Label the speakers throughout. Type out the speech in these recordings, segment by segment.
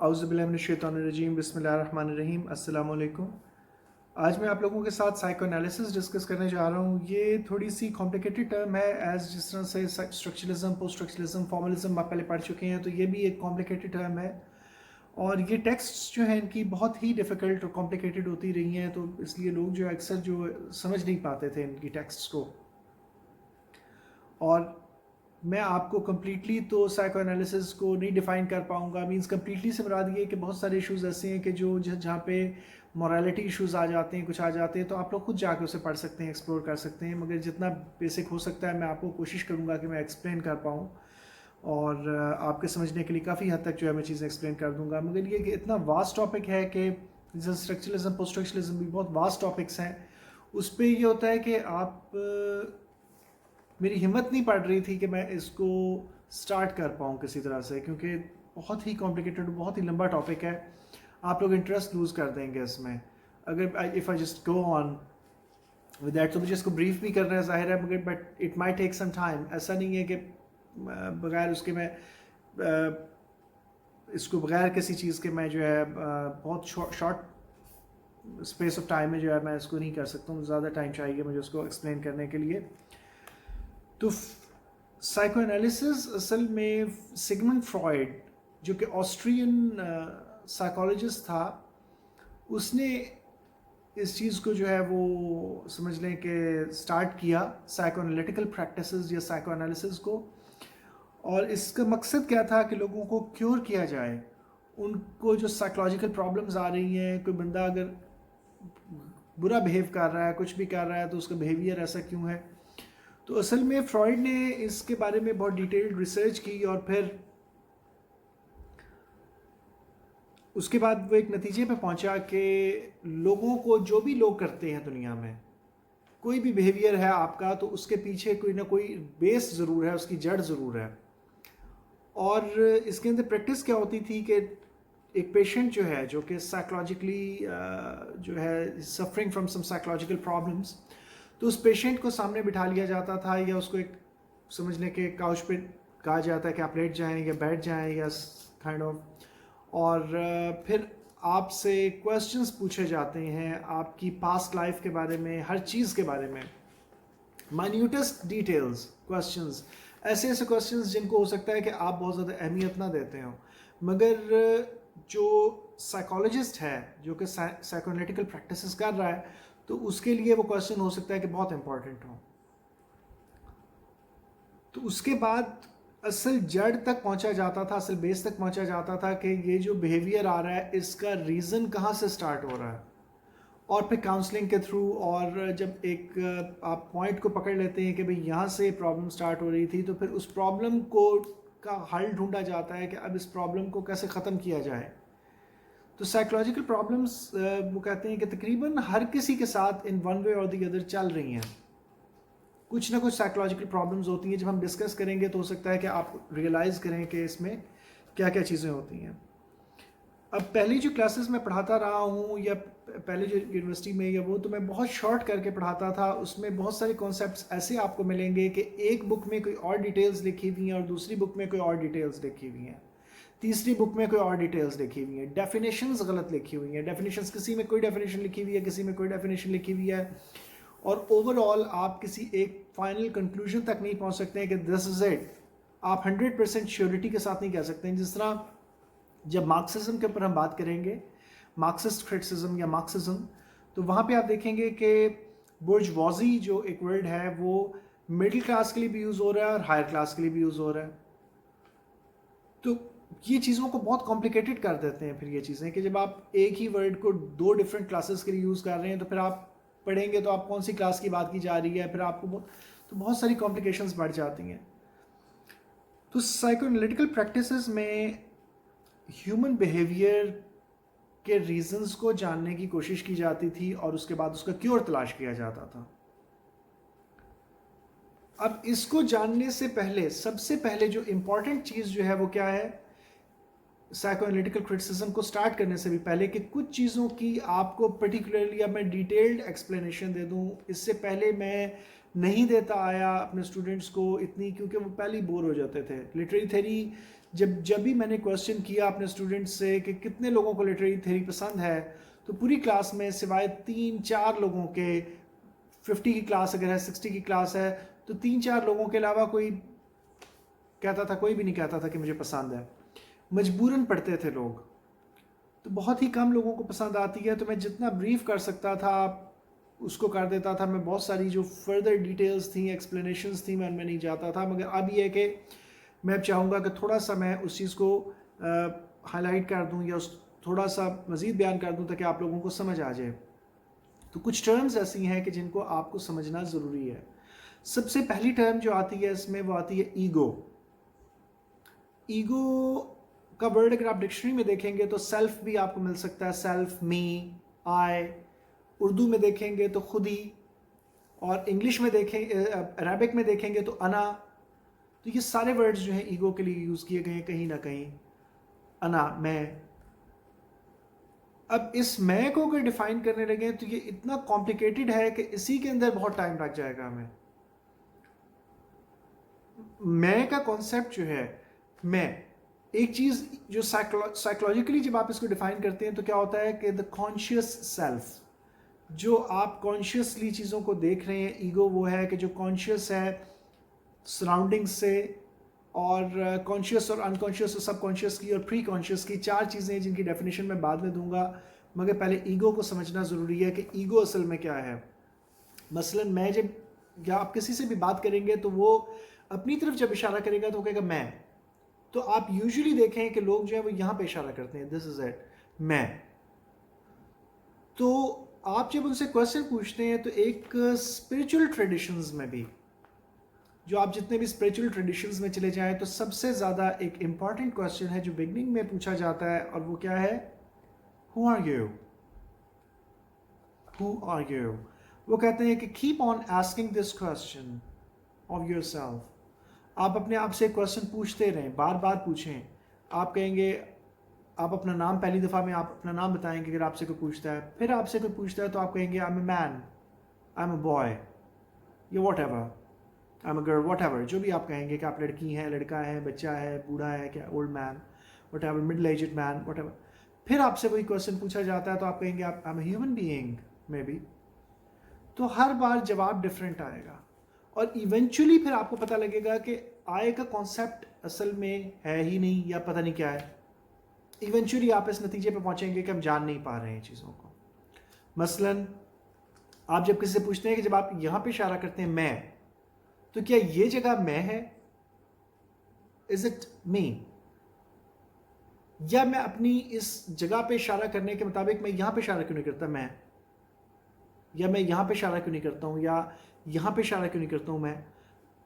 Speaker 1: اعوذ باللہ من الشیطان الرجیم، بسم اللہ الرحمن الرحیم۔ السلام علیکم۔ آج میں آپ لوگوں کے ساتھ سائیکو انالیسس ڈسکس کرنے جا رہا ہوں۔ یہ تھوڑی سی کمپلیکیٹڈ ٹرم ہے، جس طرح سے اسٹرکچرلزم، پوسٹ اسٹرکچرلزم، فارملزم آپ پہلے پڑھ چکے ہیں، تو یہ بھی ایک کمپلیکیٹڈ ٹرم ہے، اور یہ ٹیکسٹ جو ہیں ان کی بہت ہی ڈیفیکلٹ اور کمپلیکیٹڈ ہوتی رہی ہیں، تو اس لیے لوگ جو اکثر جو سمجھ نہیں پاتے تھے ان کی ٹیکسٹس کو۔ اور میں آپ کو کمپلیٹلی تو سائیکو انالیسس کو نہیں ڈیفائن کر پاؤں گا، مینس کمپلیٹلی سے مراد یہ ہے کہ بہت سارے ایشوز ایسے ہیں کہ جو جہاں پہ مورالٹی ایشوز آ جاتے ہیں، کچھ آ جاتے ہیں، تو آپ لوگ خود جا کے اسے پڑھ سکتے ہیں، ایکسپلور کر سکتے ہیں، مگر جتنا بیسک ہو سکتا ہے میں آپ کو کوشش کروں گا کہ میں ایکسپلین کر پاؤں، اور آپ کے سمجھنے کے لیے کافی حد تک جو ہے میں چیزیں ایکسپلین کر دوں گا۔ مگر یہ کہ اتنا واسٹ ٹاپک ہے کہ جیسے اسٹرکچرلزم، پوسٹ اسٹرکچرلزم بھی بہت واسٹ ٹاپکس ہیں، اس پہ یہ ہوتا ہے کہ آپ میری ہمت نہیں پڑ رہی تھی کہ میں اس کو سٹارٹ کر پاؤں کسی طرح سے، کیونکہ بہت ہی کمپلیکیٹڈ، بہت ہی لمبا ٹاپک ہے، آپ لوگ انٹرسٹ لوز کر دیں گے اس میں اگر if I just go on with that. تو مجھے اس کو بریف بھی کرنا ہے ظاہر ہے، مگر but it my take some time. ایسا نہیں ہے کہ بغیر اس کے میں اس کو بغیر کسی چیز کے میں جو ہے بہت شارٹ اسپیس آف ٹائم میں جو ہے میں اس کو نہیں کر سکتا ہوں، زیادہ ٹائم چاہیے مجھے اس کو ایکسپلین کرنے کے لیے۔ تو سائیکو انالیسس اصل میں سگمنڈ فرائڈ، جو کہ آسٹرین سائیکالوجسٹ تھا، اس نے اس چیز کو جو ہے وہ سمجھ لیں کہ سٹارٹ کیا، سائیکو انالیٹیکل پریکٹسز یا سائیکو انالیسس کو، اور اس کا مقصد کیا تھا کہ لوگوں کو کیور کیا جائے، ان کو جو سائیکولوجیکل پرابلمز آ رہی ہیں، کوئی بندہ اگر برا بیہیو کر رہا ہے، کچھ بھی کر رہا ہے، تو اس کا بیہیویئر ایسا کیوں ہے۔ تو اصل میں فرائڈ نے اس کے بارے میں بہت ڈیٹیلڈ ریسرچ کی، اور پھر اس کے بعد وہ ایک نتیجے پہ پہنچا کہ لوگوں کو جو بھی لوگ کرتے ہیں دنیا میں، کوئی بھی بیہیویئر ہے آپ کا، تو اس کے پیچھے کوئی نہ کوئی بیس ضرور ہے، اس کی جڑ ضرور ہے۔ اور اس کے اندر پریکٹس کیا ہوتی تھی کہ ایک پیشنٹ جو ہے، جو کہ سائیکولوجیکلی جو ہے suffering from some psychological problems, تو اس پیشنٹ کو سامنے بٹھا لیا جاتا تھا، یا اس کو ایک سمجھنے کے کاؤچ پہ کہا جاتا ہے کہ آپ لیٹ جائیں یا بیٹھ جائیں یا کائنڈ آف، اور پھر آپ سے کویسچنس پوچھے جاتے ہیں آپ کی پاسٹ لائف کے بارے میں، ہر چیز کے بارے میں، مائنیوٹسٹ ڈیٹیلز کویسچنز، ایسے کویسچنز جن کو ہو سکتا ہے کہ آپ بہت زیادہ اہمیت نہ دیتے ہوں، مگر جو سائیکالوجسٹ ہے، جو کہ سائیکو انالیٹیکل پریکٹسز کر رہا ہے، تو اس کے لیے وہ کویسچن ہو سکتا ہے کہ بہت امپورٹنٹ ہو۔ تو اس کے بعد اصل جڑ تک پہنچا جاتا تھا، اصل بیس تک پہنچا جاتا تھا کہ یہ جو بیہیویئر آ رہا ہے، اس کا ریزن کہاں سے سٹارٹ ہو رہا ہے، اور پھر کاؤنسلنگ کے تھرو، اور جب ایک آپ پوائنٹ کو پکڑ لیتے ہیں کہ بھئی یہاں سے پرابلم سٹارٹ ہو رہی تھی، تو پھر اس پرابلم کو کا حل ڈھونڈا جاتا ہے کہ اب اس پرابلم کو کیسے ختم کیا جائے۔ تو سائیکولوجیکل پرابلمس وہ کہتے ہیں کہ تقریباً ہر کسی کے ساتھ ان ون وے اور دی ادر چل رہی ہیں، کچھ نہ کچھ سائیکولوجیکل پرابلمز ہوتی ہیں۔ جب ہم ڈسکس کریں گے تو ہو سکتا ہے کہ آپ ریئلائز کریں کہ اس میں کیا کیا چیزیں ہوتی ہیں۔ اب پہلی جو کلاسز میں پڑھاتا رہا ہوں، یا پہلے جو یونیورسٹی میں، یا وہ تو میں بہت شارٹ کر کے پڑھاتا تھا، اس میں بہت سارے کانسیپٹس ایسے آپ کو ملیں گے کہ ایک بک میں کوئی اور ڈیٹیلز لکھی ہوئی ہیں، اور دوسری بک میں کوئی اور ڈیٹیلز لکھی ہوئی ہیں، تیسری بک میں کوئی اور ڈیٹیلز لکھی ہوئی ہیں، ڈیفینیشنز غلط لکھی ہوئی ہیں، ڈیفینیشنز کسی میں کوئی ڈیفینیشن لکھی ہوئی ہے، کسی میں کوئی ڈیفینیشن لکھی ہوئی ہے، اور اوور آل آپ کسی ایک فائنل کنکلوژن تک نہیں پہنچ سکتے ہیں کہ دس از اٹ، آپ 100% شیورٹی کے ساتھ نہیں کہہ سکتے ہیں۔ جس طرح جب مارکسزم کے اوپر ہم بات کریں گے، مارکسسٹ کرٹیسزم یا مارکسزم، تو وہاں پہ آپ دیکھیں گے کہ بورژوازی جو ایک ورڈ ہے، وہ مڈل کلاس کے لیے بھی یوز ہو رہا ہے اور ہائر کلاس کے لیے بھی یوز ہو رہا ہے۔ تو یہ چیزوں کو بہت کمپلیکیٹڈ کر دیتے ہیں پھر یہ چیزیں، کہ جب آپ ایک ہی ورڈ کو دو ڈفرینٹ کلاسز کے لیے یوز کر رہے ہیں، تو پھر آپ پڑھیں گے تو آپ کون سی کلاس کی بات کی جا رہی ہے، پھر آپ کو تو بہت ساری کمپلیکیشنز بڑھ جاتی ہیں۔ تو سائیکو انالیٹیکل پریکٹسز میں ہیومن بیہیویئر کے ریزنز کو جاننے کی کوشش کی جاتی تھی، اور اس کے بعد اس کا کیور تلاش کیا جاتا تھا۔ اب اس کو جاننے سے پہلے، سب سے پہلے جو امپورٹنٹ چیز جو ہے وہ کیا ہے، سائیکو انالیٹیکل کرٹیسزم کو سٹارٹ کرنے سے بھی پہلے، کہ کچھ چیزوں کی آپ کو پرٹیکولرلی اب میں ڈیٹیلڈ ایکسپلینیشن دے دوں۔ اس سے پہلے میں نہیں دیتا آیا اپنے اسٹوڈنٹس کو اتنی، کیونکہ وہ پہلے ہی بور ہو جاتے تھے۔ لٹریری تھیوری جب بھی میں نے کوشچن کیا اپنے اسٹوڈنٹس سے کہ کتنے لوگوں کو لٹریری تھیوری پسند ہے، تو پوری کلاس میں سوائے 3-4 لوگوں کے، 50 کی کلاس اگر ہے، 60 کی کلاس ہے، تو 3-4 لوگوں کے علاوہ کوئی کہتا تھا، کوئی بھی نہیں کہتا تھا کہ مجھے پسند ہے. مجبوراً پڑھتے تھے لوگ، تو بہت ہی کم لوگوں کو پسند آتی ہے. تو میں جتنا بریف کر سکتا تھا اس کو کر دیتا تھا. میں بہت ساری جو فردر ڈیٹیلز تھیں، ایکسپلینیشنز تھیں، میں ان میں نہیں جاتا تھا. مگر اب یہ ہے کہ میں چاہوں گا کہ تھوڑا سا میں اس چیز کو ہائی لائٹ کر دوں یا تھوڑا سا مزید بیان کر دوں تاکہ آپ لوگوں کو سمجھ آ جائے. تو کچھ ٹرمز ایسی ہیں کہ جن کو آپ کو سمجھنا ضروری ہے. سب سے پہلی ٹرم جو آتی ہے اس میں وہ آتی ہے ایگو. ایگو کا ورڈ اگر آپ ڈکشنری میں دیکھیں گے تو سیلف بھی آپ کو مل سکتا ہے، سیلف، می، آئی. اردو میں دیکھیں گے تو خودی، اور انگلش میں دیکھیں، عربک میں دیکھیں گے تو انا. تو یہ سارے ورڈز جو ہیں ایگو کے لیے یوز کیے گئے ہیں کہیں نہ کہیں. انا، میں. اب اس میں کو اگر ڈیفائن کرنے لگے تو یہ اتنا کمپلیکیٹڈ ہے کہ اسی کے اندر بہت ٹائم لگ جائے گا ہمیں. میں کا کانسیپٹ جو ہے، میں ایک چیز جو سائیکولوجیکلی جب آپ اس کو ڈیفائن کرتے ہیں تو کیا ہوتا ہے کہ دا کانشیس سیلف، جو آپ کانشیسلی چیزوں کو دیکھ رہے ہیں. ایگو وہ ہے کہ جو کانشیس ہے سراؤنڈنگ سے، اور کانشیس اور انکانشیس اور سب کانشیس کی اور پری کانشیس کی 4 چیزیں جن کی ڈیفینیشن میں بعد میں دوں گا. مگر پہلے ایگو کو سمجھنا ضروری ہے کہ ایگو اصل میں کیا ہے. مثلا میں جب، یا آپ کسی سے بھی بات کریں گے تو وہ اپنی طرف جب اشارہ کرے گا تو وہ کہے گا میں. تو آپ یوزلی دیکھیں کہ لوگ جو ہیں وہ یہاں پہ اشارہ کرتے ہیں، دس از اٹ، میں. تو آپ جب ان سے کوشچن پوچھتے ہیں تو ایک اسپریچول ٹریڈیشنز میں بھی، جو آپ جتنے بھی اسپریچول ٹریڈیشنز میں چلے جائیں تو سب سے زیادہ ایک امپورٹنٹ کوشچن ہے جو بگننگ میں پوچھا جاتا ہے، اور وہ کیا ہے؟ Who are you? Who are you? وہ کہتے ہیں کہ keep on asking this question of yourself. آپ اپنے آپ سے کوشچن پوچھتے رہیں، بار بار پوچھیں. آپ کہیں گے، آپ اپنا نام، پہلی دفعہ میں آپ اپنا نام بتائیں گے اگر آپ سے کوئی پوچھتا ہے. پھر آپ سے کوئی پوچھتا ہے تو آپ کہیں گے I am a man, I am a boy, یا whatever, I am a girl, whatever, جو بھی آپ کہیں گے کہ آپ لڑکی ہیں، لڑکا ہے، بچہ ہے، بوڑھا ہے، کیا old man, whatever, middle aged man, whatever. پھر آپ سے کوئی کوشچن پوچھا جاتا ہے تو آپ کہیں گے I am a human being, maybe. تو ہر بار جواب ڈفرینٹ آئے گا، اور ایونچولی پھر آپ کو پتہ لگے گا کہ آئے کا کانسیپٹ اصل میں ہے ہی نہیں، یا پتہ نہیں کیا ہے. ایونچولی آپ اس نتیجے پہ پہنچیں گے کہ ہم جان نہیں پا رہے ہیں چیزوں کو. مثلا آپ جب کسی سے پوچھتے ہیں کہ جب آپ یہاں پہ اشارہ کرتے ہیں میں، تو کیا یہ جگہ میں ہے؟ از اٹ می؟ یا میں اپنی اس جگہ پہ اشارہ کرنے کے مطابق میں یہاں پہ اشارہ کیوں نہیں کرتا میں؟ یا میں یہاں پہ اشارہ کیوں نہیں کرتا ہوں، یا یہاں پہ اشارہ کیوں نہیں کرتا ہوں میں؟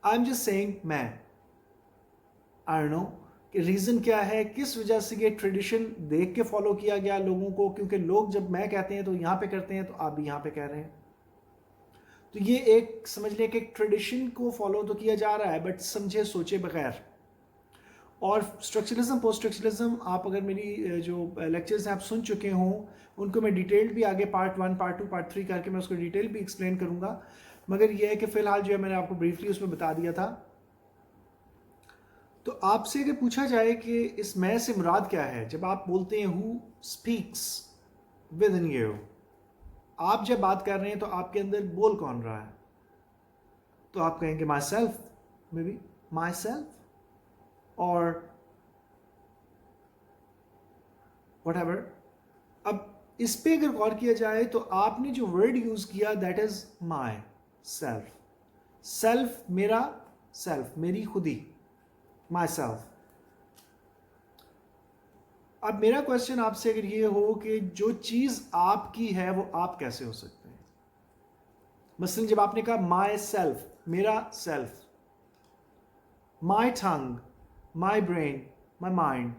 Speaker 1: آئی ایم جسٹ سیئنگ میں. آئی ڈونٹ نو کہ ریزن کیا ہے، کس وجہ سے یہ ٹریڈیشن دیکھ کے فالو کیا گیا لوگوں کو. کیونکہ لوگ جب میں کہتے ہیں تو یہاں پہ کرتے ہیں، تو آپ بھی یہاں پہ کہہ رہے ہیں. تو یہ ایک سمجھ لیں کہ ایک ٹریڈیشن کو فالو تو کیا جا رہا ہے، بٹ سمجھے سوچے بغیر. اور اسٹرکچرلزم، پوسٹ اسٹرکچرلزم، آپ اگر میری جو لیکچرز ہیں آپ سن چکے ہوں، ان کو میں ڈیٹیلڈ بھی آگے پارٹ 1، پارٹ 2، پارٹ 3 کر کے میں اس کو ڈیٹیل بھی ایکسپلین کروں گا. مگر یہ ہے کہ فی الحال جو ہے میں نے آپ کو بریفلی اس میں بتا دیا تھا. تو آپ سے اگر پوچھا جائے کہ اس میں سے مراد کیا ہے، جب آپ بولتے ہیں who speaks within you, آپ جب بات کر رہے ہیں تو آپ کے اندر بول کون رہا ہے؟ تو آپ کہیں گے myself, maybe myself, اور واٹ ایور. اب اس پہ اگر غور کیا جائے تو آپ نے جو ورڈ یوز کیا that is my self. Self میرا، سیلف میری خودی، مائی سیلف. اب میرا کوشچن آپ سے اگر یہ ہو کہ جو چیز آپ کی ہے وہ آپ کیسے ہو سکتے ہیں؟ مثلا جب آپ نے کہا مائی سیلف، میرا self, my tongue, my brain, my mind,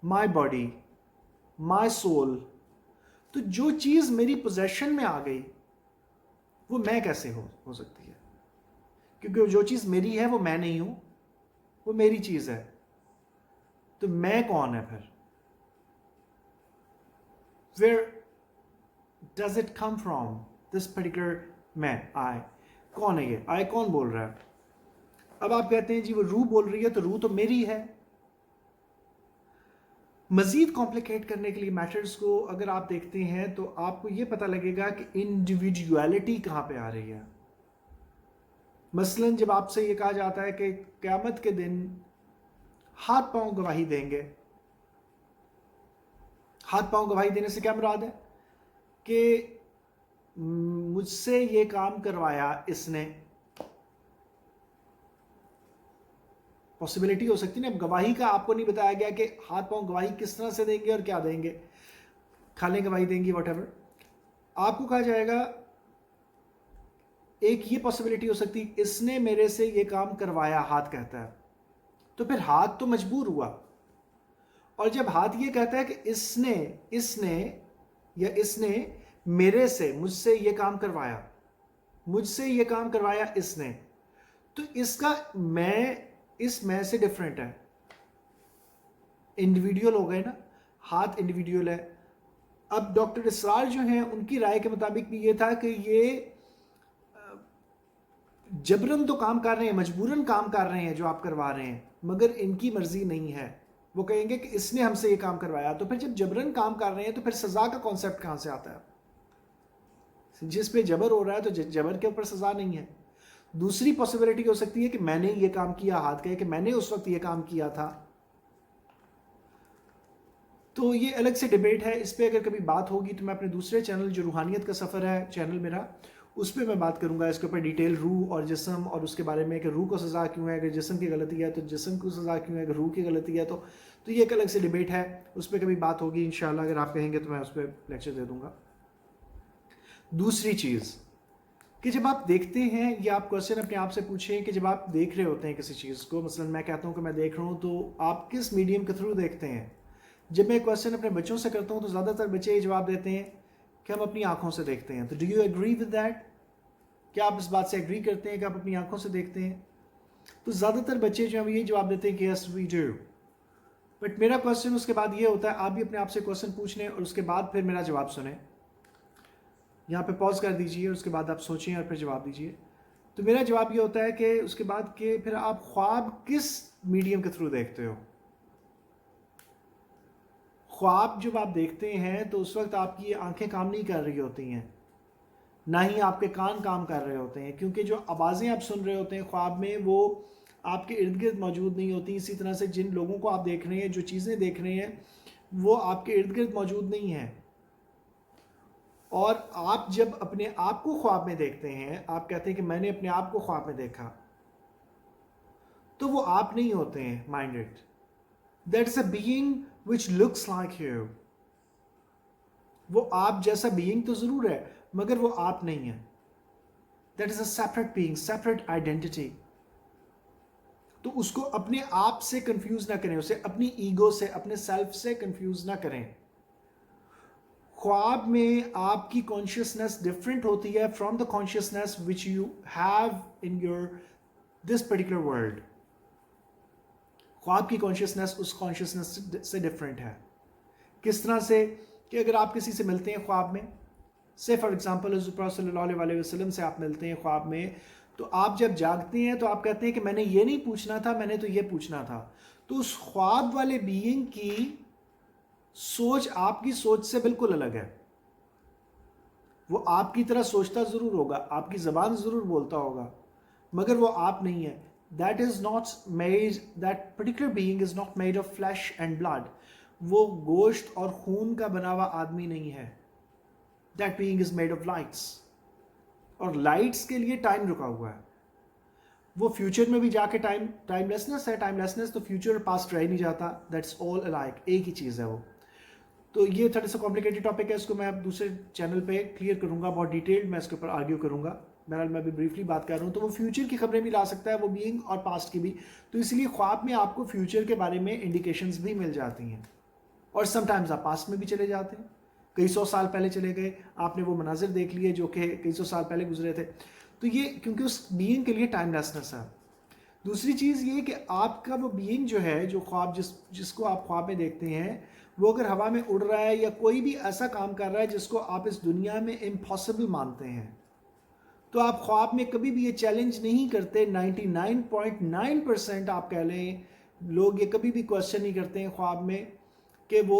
Speaker 1: my body, my civil, تو جو چیز میری پوزیشن میں آ گئی وہ میں کیسے ہو سکتی ہے؟ کیونکہ جو چیز میری ہے وہ میں نہیں ہوں، وہ میری چیز ہے. تو میں کون ہے پھر؟ Where does it come from this particular میں؟ آئی کون ہے؟ یہ آئی کون بول رہا ہے؟ اب آپ کہتے ہیں جی وہ روح بول رہی ہے، تو روح تو میری ہے. مزید کمپلیکیٹ کرنے کے لیے میٹرز کو اگر آپ دیکھتے ہیں تو آپ کو یہ پتہ لگے گا کہ انڈیویجویلٹی کہاں پہ آ رہی ہے. مثلا جب آپ سے یہ کہا جاتا ہے کہ قیامت کے دن ہاتھ پاؤں گواہی دیں گے، ہاتھ پاؤں گواہی دینے سے کیا مراد ہے؟ کہ مجھ سے یہ کام کروایا اس نے. پاسبلٹی ہو سکتی ہے نا، گواہی کا آپ کو نہیں بتایا گیا کہ ہاتھ پاؤں گواہی کس طرح سے دیں گے اور کیا دیں گے، کھانے گواہی دیں گی واٹ ایور. آپ کو کہا جائے گا ایک یہ پاسبلٹی ہو سکتی اس نے میرے سے یہ کام کروایا، ہاتھ کہتا ہے، تو پھر ہاتھ تو مجبور ہوا. اور جب ہاتھ یہ کہتا ہے کہ اس نے میرے سے، مجھ سے یہ کام کروایا، مجھ سے یہ کام کروایا اس نے، تو اس کا میں اس میں سے ڈیفرنٹ ہے. انڈیویڈیول ہو گئے نا، ہاتھ انڈیویڈیول ہے. اب ڈاکٹر اسرار جو ہیں ان کی رائے کے مطابق بھی یہ تھا کہ یہ جبرن تو کام کر رہے ہیں، مجبوراً کام کر رہے ہیں جو آپ کروا رہے ہیں، مگر ان کی مرضی نہیں ہے. وہ کہیں گے کہ اس نے ہم سے یہ کام کروایا. تو پھر جب جبرن کام کر رہے ہیں تو پھر سزا کا کانسیپٹ کہاں سے آتا ہے؟ جس پہ جبر ہو رہا ہے تو جبر کے اوپر سزا نہیں ہے. دوسری پاسبلٹی ہو سکتی ہے کہ میں نے یہ کام کیا، ہاتھ کہے کہ میں نے اس وقت یہ کام کیا تھا. تو یہ الگ سے ڈیبیٹ ہے، اس پہ اگر کبھی بات ہوگی تو میں اپنے دوسرے چینل جو روحانیت کا سفر ہے چینل میرا، اس پہ میں بات کروں گا اس کے اوپر ڈیٹیل، روح اور جسم اور اس کے بارے میں کہ روح کو سزا کیوں ہے، اگر جسم کی غلطی ہے تو جسم کو سزا کیوں ہے، اگر روح کی غلطی ہے تو یہ ایک الگ سے ڈیبیٹ ہے. اس پہ کبھی بات ہوگی انشاءاللہ، اگر آپ کہیں گے تو میں اس پہ لیکچر دے دوں گا. دوسری چیز کہ جب آپ دیکھتے ہیں، یہ آپ کوشچن اپنے آپ سے پوچھیں کہ جب آپ دیکھ رہے ہوتے ہیں کسی چیز کو، مثلا میں کہتا ہوں کہ میں دیکھ رہا ہوں، تو آپ کس میڈیم کے تھرو دیکھتے ہیں؟ جب میں کوشچن اپنے بچوں سے کرتا ہوں تو زیادہ تر بچے یہ جواب دیتے ہیں کہ ہم اپنی آنکھوں سے دیکھتے ہیں. تو do you agree with that? کیا آپ اس بات سے ایگری کرتے ہیں کہ آپ اپنی آنکھوں سے دیکھتے ہیں؟ تو زیادہ تر بچے جو ہیں وہ یہ جواب دیتے ہیں کہ یس وی ڈو. بٹ میرا کوشچن اس کے بعد یہ ہوتا ہے، آپ بھی اپنے آپ سے کوشچن پوچھ لیں اور اس کے بعد پھر میرا جواب سنیں. یہاں پہ پاز کر دیجئے اور اس کے بعد آپ سوچیں اور پھر جواب دیجئے. تو میرا جواب یہ ہوتا ہے کہ اس کے بعد کہ پھر آپ خواب کس میڈیم کے تھرو دیکھتے ہو؟ خواب جب آپ دیکھتے ہیں تو اس وقت آپ کی آنکھیں کام نہیں کر رہی ہوتی ہیں، نہ ہی آپ کے کان کام کر رہے ہوتے ہیں، کیونکہ جو آوازیں آپ سن رہے ہوتے ہیں خواب میں وہ آپ کے ارد گرد موجود نہیں ہوتی. اسی طرح سے جن لوگوں کو آپ دیکھ رہے ہیں، جو چیزیں دیکھ رہے ہیں، وہ آپ کے ارد گرد موجود نہیں ہیں. اور آپ جب اپنے آپ کو خواب میں دیکھتے ہیں، آپ کہتے ہیں کہ میں نے اپنے آپ کو خواب میں دیکھا، تو وہ آپ نہیں ہوتے ہیں. Mind it, that is a being which looks like you. وہ آپ جیسا بینگ تو ضرور ہے مگر وہ آپ نہیں ہے. That is a separate being, separate identity. تو اس کو اپنے آپ سے کنفیوز نہ کریں، اسے اپنی ایگو سے، اپنے سیلف سے کنفیوز نہ کریں. خواب میں آپ کی کانشیسنس ڈفرینٹ ہوتی ہے from the consciousness which you have in your this particular world. خواب کی کانشیسنس اس کانشیسنس سے ڈفرینٹ ہے. کس طرح سے کہ اگر آپ کسی سے ملتے ہیں خواب میں، سے فار ایگزامپل حضور پاک صلی اللہ علیہ وسلم سے آپ ملتے ہیں خواب میں، تو آپ جب جاگتے ہیں تو آپ کہتے ہیں کہ میں نے یہ نہیں پوچھنا تھا، میں نے تو یہ پوچھنا تھا. تو اس خواب والے بینگ کی سوچ آپ کی سوچ سے بالکل الگ ہے. وہ آپ کی طرح سوچتا ضرور ہوگا، آپ کی زبان ضرور بولتا ہوگا، مگر وہ آپ نہیں ہے. That is not made, that particular being is not made of flesh and blood. وہ گوشت اور خون کا بنا ہوا آدمی نہیں ہے. That being is made of lights. اور لائٹس کے لیے ٹائم رکا ہوا ہے. وہ فیوچر میں بھی جا کے ٹائم لیسنس ہے. ٹائم لیسنس تو فیوچر اور پاسٹ رہ ہی نہیں جاتا. That's all alike. ایک ہی چیز ہے وہ. تو یہ تھوڑا سا کمپلیکیٹڈ ٹاپک ہے، اس کو میں اب دوسرے چینل پہ کلیئر کروں گا، بہت ڈیٹیلڈ میں اس کے اوپر آرگیو کروں گا. بہرحال میں بھی بریفلی بات کر رہا ہوں. تو وہ فیوچر کی خبریں بھی لا سکتا ہے وہ بینگ، اور پاسٹ کی بھی. تو اس لیے خواب میں آپ کو فیوچر کے بارے میں انڈیکیشنز بھی مل جاتی ہیں، اور سم ٹائمز آپ پاسٹ میں بھی چلے جاتے ہیں. کئی سو سال پہلے چلے گئے، آپ نے وہ مناظر دیکھ لیے جو کہ کئی سو سال پہلے گزرے تھے. تو یہ کیونکہ اس بینگ کے لیے ٹائم لیسنس ہے. دوسری چیز یہ کہ آپ کا وہ بینگ جو ہے، جو خواب جس کو آپ خواب میں دیکھتے ہیں، وہ اگر ہوا میں اڑ رہا ہے یا کوئی بھی ایسا کام کر رہا ہے جس کو آپ اس دنیا میں امپاسبل مانتے ہیں، تو آپ خواب میں کبھی بھی یہ چیلنج نہیں کرتے. 99.9% آپ کہہ لیں لوگ یہ کبھی بھی کوشچن نہیں کرتے ہیں خواب میں کہ وہ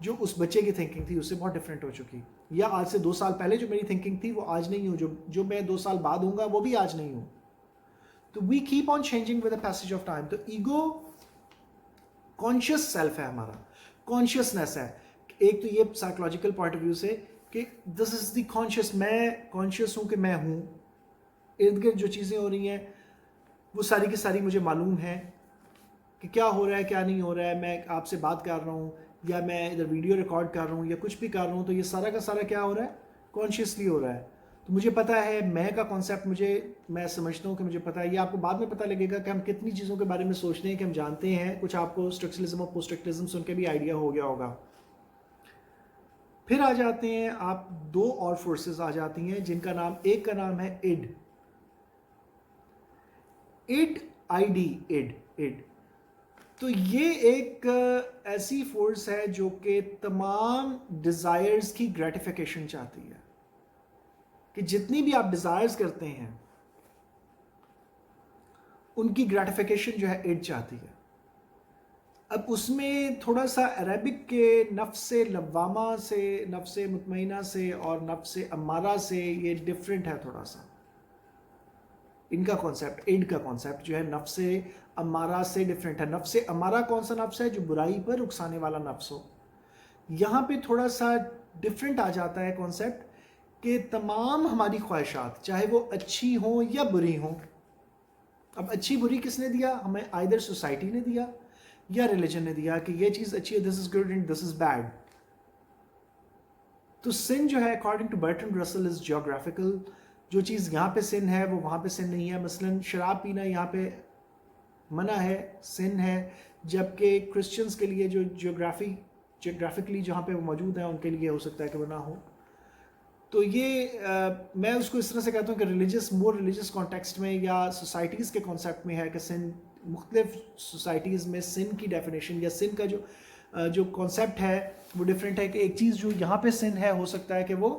Speaker 1: جو اس بچے کی تھنکنگ تھی اس سے بہت ڈفرینٹ ہو چکی, یا آج سے 2 سال پہلے جو میری تھنکنگ تھی وہ آج نہیں ہوں, جو میں 2 سال بعد ہوں گا وہ بھی آج نہیں ہوں. تو we keep on changing with the passage of time. تو ایگو کانشیس سیلف ہے ہمارا, کانشیسنیس ہے. ایک تو یہ سائیکولوجیکل پوائنٹ آف ویو سے کہ دس از دی کانشیس, میں کانشیس ہوں کہ میں ہوں, ارد گرد جو چیزیں ہو رہی ہیں وہ ساری کی ساری مجھے معلوم ہے کہ کیا ہو رہا ہے کیا نہیں ہو رہا ہے. میں آپ سے بات کر رہا ہوں یا میں ادھر ویڈیو ریکارڈ کر رہا ہوں یا کچھ بھی کر رہا ہوں, تو یہ سارا کا سارا کیا ہو رہا ہے, کانشیسلی ہو رہا ہے. تو مجھے پتہ ہے میں کا کانسیپٹ, میں سمجھتا ہوں کہ مجھے پتہ ہے. یہ آپ کو بعد میں پتہ لگے گا کہ ہم کتنی چیزوں کے بارے میں سوچتے ہیں کہ ہم جانتے ہیں. کچھ آپ کو اسٹرکچرلزم اور پوسٹ اسٹرکچرلزم سن کے بھی آئیڈیا ہو گیا ہوگا. پھر آ جاتے ہیں آپ 2 اور فورسز آ جاتی ہیں جن کا نام, ایک کا نام ہے اڈ, اڈ. تو یہ ایک ایسی فورس ہے جو کہ تمام ڈیزائرز کی گریٹیفیکیشن چاہتی ہے, کہ جتنی بھی آپ ڈیزائرز کرتے ہیں ان کی گریٹیفیکیشن جو ہے اڈ چاہتی ہے. اب اس میں تھوڑا سا عربک کے نفس لوامہ سے, نفس مطمئنہ سے اور نفس امارہ سے یہ ڈفرینٹ ہے تھوڑا سا. ان کا کانسیپٹ, اڈ کا کانسیپٹ جو ہے نفس امارہ سے ڈفرینٹ ہے. نفس امارہ کون سا نفس ہے, جو برائی پر اکسانے والا نفس ہو. یہاں پہ تھوڑا سا ڈفرینٹ آ جاتا ہے کانسیپٹ کہ تمام ہماری خواہشات چاہے وہ اچھی ہوں یا بری ہوں. اب اچھی بری کس نے دیا ہمیں, آئدر سوسائٹی نے دیا یا ریلیجن نے دیا کہ یہ چیز اچھی ہے, this is good and this is bad. تو سن جو ہے اکارڈنگ ٹو برٹرنڈ رسل از جیوگرافیکل. جو چیز یہاں پہ سن ہے وہ وہاں پہ سن نہیں ہے. مثلا شراب پینا یہاں پہ منع ہے, سن ہے, جبکہ کرسچنس کے لیے جو جیوگرافکلی جہاں پہ وہ موجود ہیں ان کے لیے ہو سکتا ہے کہ وہ نہ ہو. تو یہ میں اس کو اس طرح سے کہتا ہوں کہ مور ریلیجس کانٹیکسٹ میں یا سوسائٹیز کے کانسیپٹ میں ہے کہ سن, مختلف سوسائٹیز میں سن کی ڈیفینیشن یا سن کا جو کانسیپٹ ہے وہ ڈفرینٹ ہے. کہ ایک چیز جو یہاں پہ سن ہے ہو سکتا ہے کہ وہ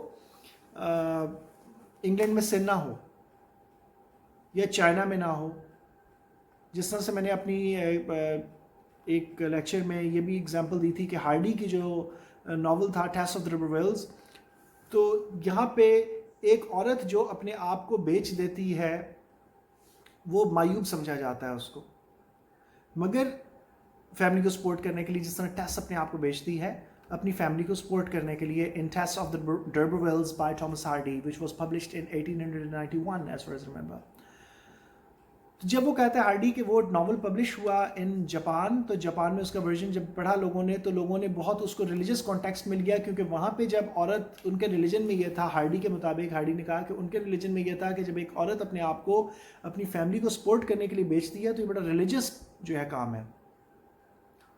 Speaker 1: انگلینڈ میں سن نہ ہو یا چائنا میں نہ ہو. جس طرح سے میں نے اپنی ایک لیکچر میں یہ بھی اگزامپل دی تھی کہ ہارڈی کی جو ناول تھا ٹیس آف دا ریور ویلز, تو یہاں پہ ایک عورت جو اپنے آپ کو بیچ دیتی ہے وہ معیوب سمجھا جاتا ہے اس کو, مگر فیملی کو سپورٹ کرنے کے لیے, جس طرح ٹیس اپنے آپ کو بیچتی ہے اپنی فیملی کو سپورٹ کرنے کے لیے in Tess of the d'Urbervilles by Thomas Hardy which was published in 1891 as far as remember. جب وہ کہتا ہے ہارڈی کہ وہ ناول پبلش ہوا ان جاپان, تو جاپان میں اس کا ورژن جب پڑھا لوگوں نے تو لوگوں نے بہت اس کو ریلیجس کانٹیکسٹ مل گیا, کیونکہ وہاں پہ جب عورت, ان کے ریلیجن میں یہ تھا, ہارڈی کے مطابق, ہارڈی نے کہا کہ ان کے ریلیجن میں یہ تھا کہ جب ایک عورت اپنے آپ کو اپنی فیملی کو سپورٹ کرنے کے لیے بیچتی ہے تو یہ بڑا ریلیجس جو ہے کام ہے.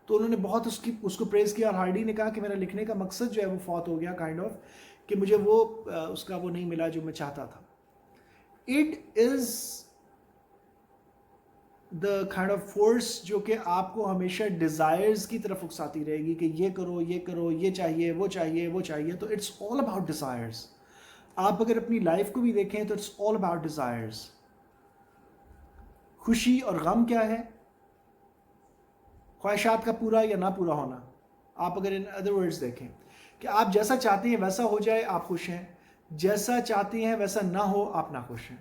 Speaker 1: تو انہوں نے بہت اس کو پریز کیا, اور ہارڈی نے کہا کہ میرا لکھنے کا مقصد جو ہے وہ فوت ہو گیا کائنڈ آف, کہ مجھے وہ اس کا وہ نہیں ملا جو میں چاہتا تھا. It is the kind of force جو کہ آپ کو ہمیشہ ڈیزائرز کی طرف اکساتی رہے گی کہ یہ کرو, یہ کرو, یہ چاہیے, وہ چاہیے, وہ چاہیے. تو اٹس آل اباؤٹ ڈیزائرز. آپ اگر اپنی لائف کو بھی دیکھیں تو اٹس آل اباؤٹ ڈیزائرز. خوشی اور غم کیا ہے, خواہشات کا پورا یا نہ پورا ہونا. آپ اگر ان ادر ورڈز دیکھیں کہ آپ جیسا چاہتے ہیں ویسا ہو جائے آپ خوش ہیں, جیسا چاہتے ہیں ویسا نہ ہو آپ ناخوش ہیں.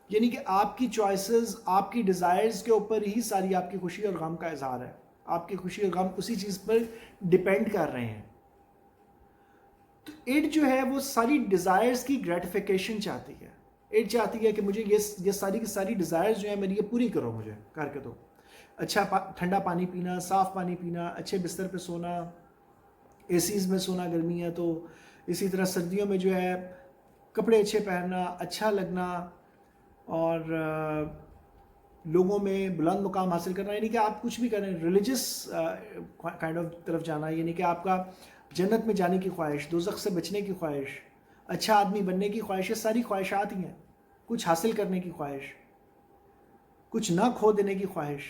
Speaker 1: یعنی کہ آپ کی چوائسز, آپ کی ڈیزائرز کے اوپر ہی ساری آپ کی خوشی اور غم کا اظہار ہے. آپ کی خوشی اور غم اسی چیز پر ڈیپینڈ کر رہے ہیں. تو اٹ جو ہے وہ ساری ڈیزائرز کی گریٹیفیکیشن چاہتی ہے. اٹ چاہتی ہے کہ مجھے یہ ساری کی ساری ڈیزائرز جو ہیں میری یہ پوری کرو, مجھے کر کے دو. اچھا ٹھنڈا پانی پینا, صاف پانی پینا, اچھے بستر پہ سونا, اے سیز میں سونا گرمی ہے تو, اسی طرح سردیوں میں جو ہے کپڑے اچھے پہننا, اچھا لگنا, اور لوگوں میں بلند مقام حاصل کرنا. یعنی کہ آپ کچھ بھی کریں, ریلیجس کائنڈ آف طرف جانا, یعنی کہ آپ کا جنت میں جانے کی خواہش, دوزخ سے بچنے کی خواہش, اچھا آدمی بننے کی خواہش, یہ ساری خواہشات ہی ہیں. کچھ حاصل کرنے کی خواہش, کچھ نہ کھو دینے کی خواہش.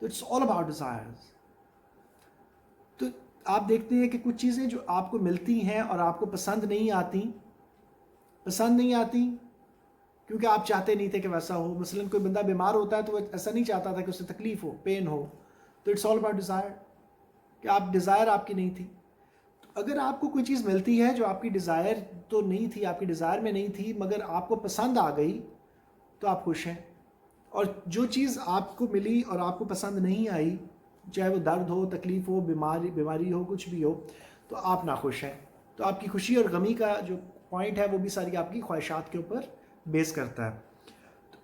Speaker 1: تو اٹس آل اباؤٹ ڈیزائرز. تو آپ دیکھتے ہیں کہ کچھ چیزیں جو آپ کو ملتی ہیں اور آپ کو پسند نہیں آتی کیونکہ آپ چاہتے نہیں تھے کہ ویسا ہو. مثلا کوئی بندہ بیمار ہوتا ہے تو وہ ایسا نہیں چاہتا تھا کہ اسے تکلیف ہو, پین ہو. تو اٹس آل اباؤٹ ڈیزائر. کہ آپ ڈیزائر آپ کی نہیں تھی. اگر آپ کو کوئی چیز ملتی ہے جو آپ کی ڈیزائر تو نہیں تھی, آپ کی ڈیزائر میں نہیں تھی, مگر آپ کو پسند آ گئی, تو آپ خوش ہیں. اور جو چیز آپ کو ملی اور آپ کو پسند نہیں آئی, چاہے وہ درد ہو, تکلیف ہو, بیماری ہو, کچھ بھی ہو, تو آپ ناخوش ہیں. تو آپ کی خوشی اور غمی کا جو پوائنٹ ہے وہ بھی ساری آپ کی خواہشات کے اوپر بیس کرتا ہے.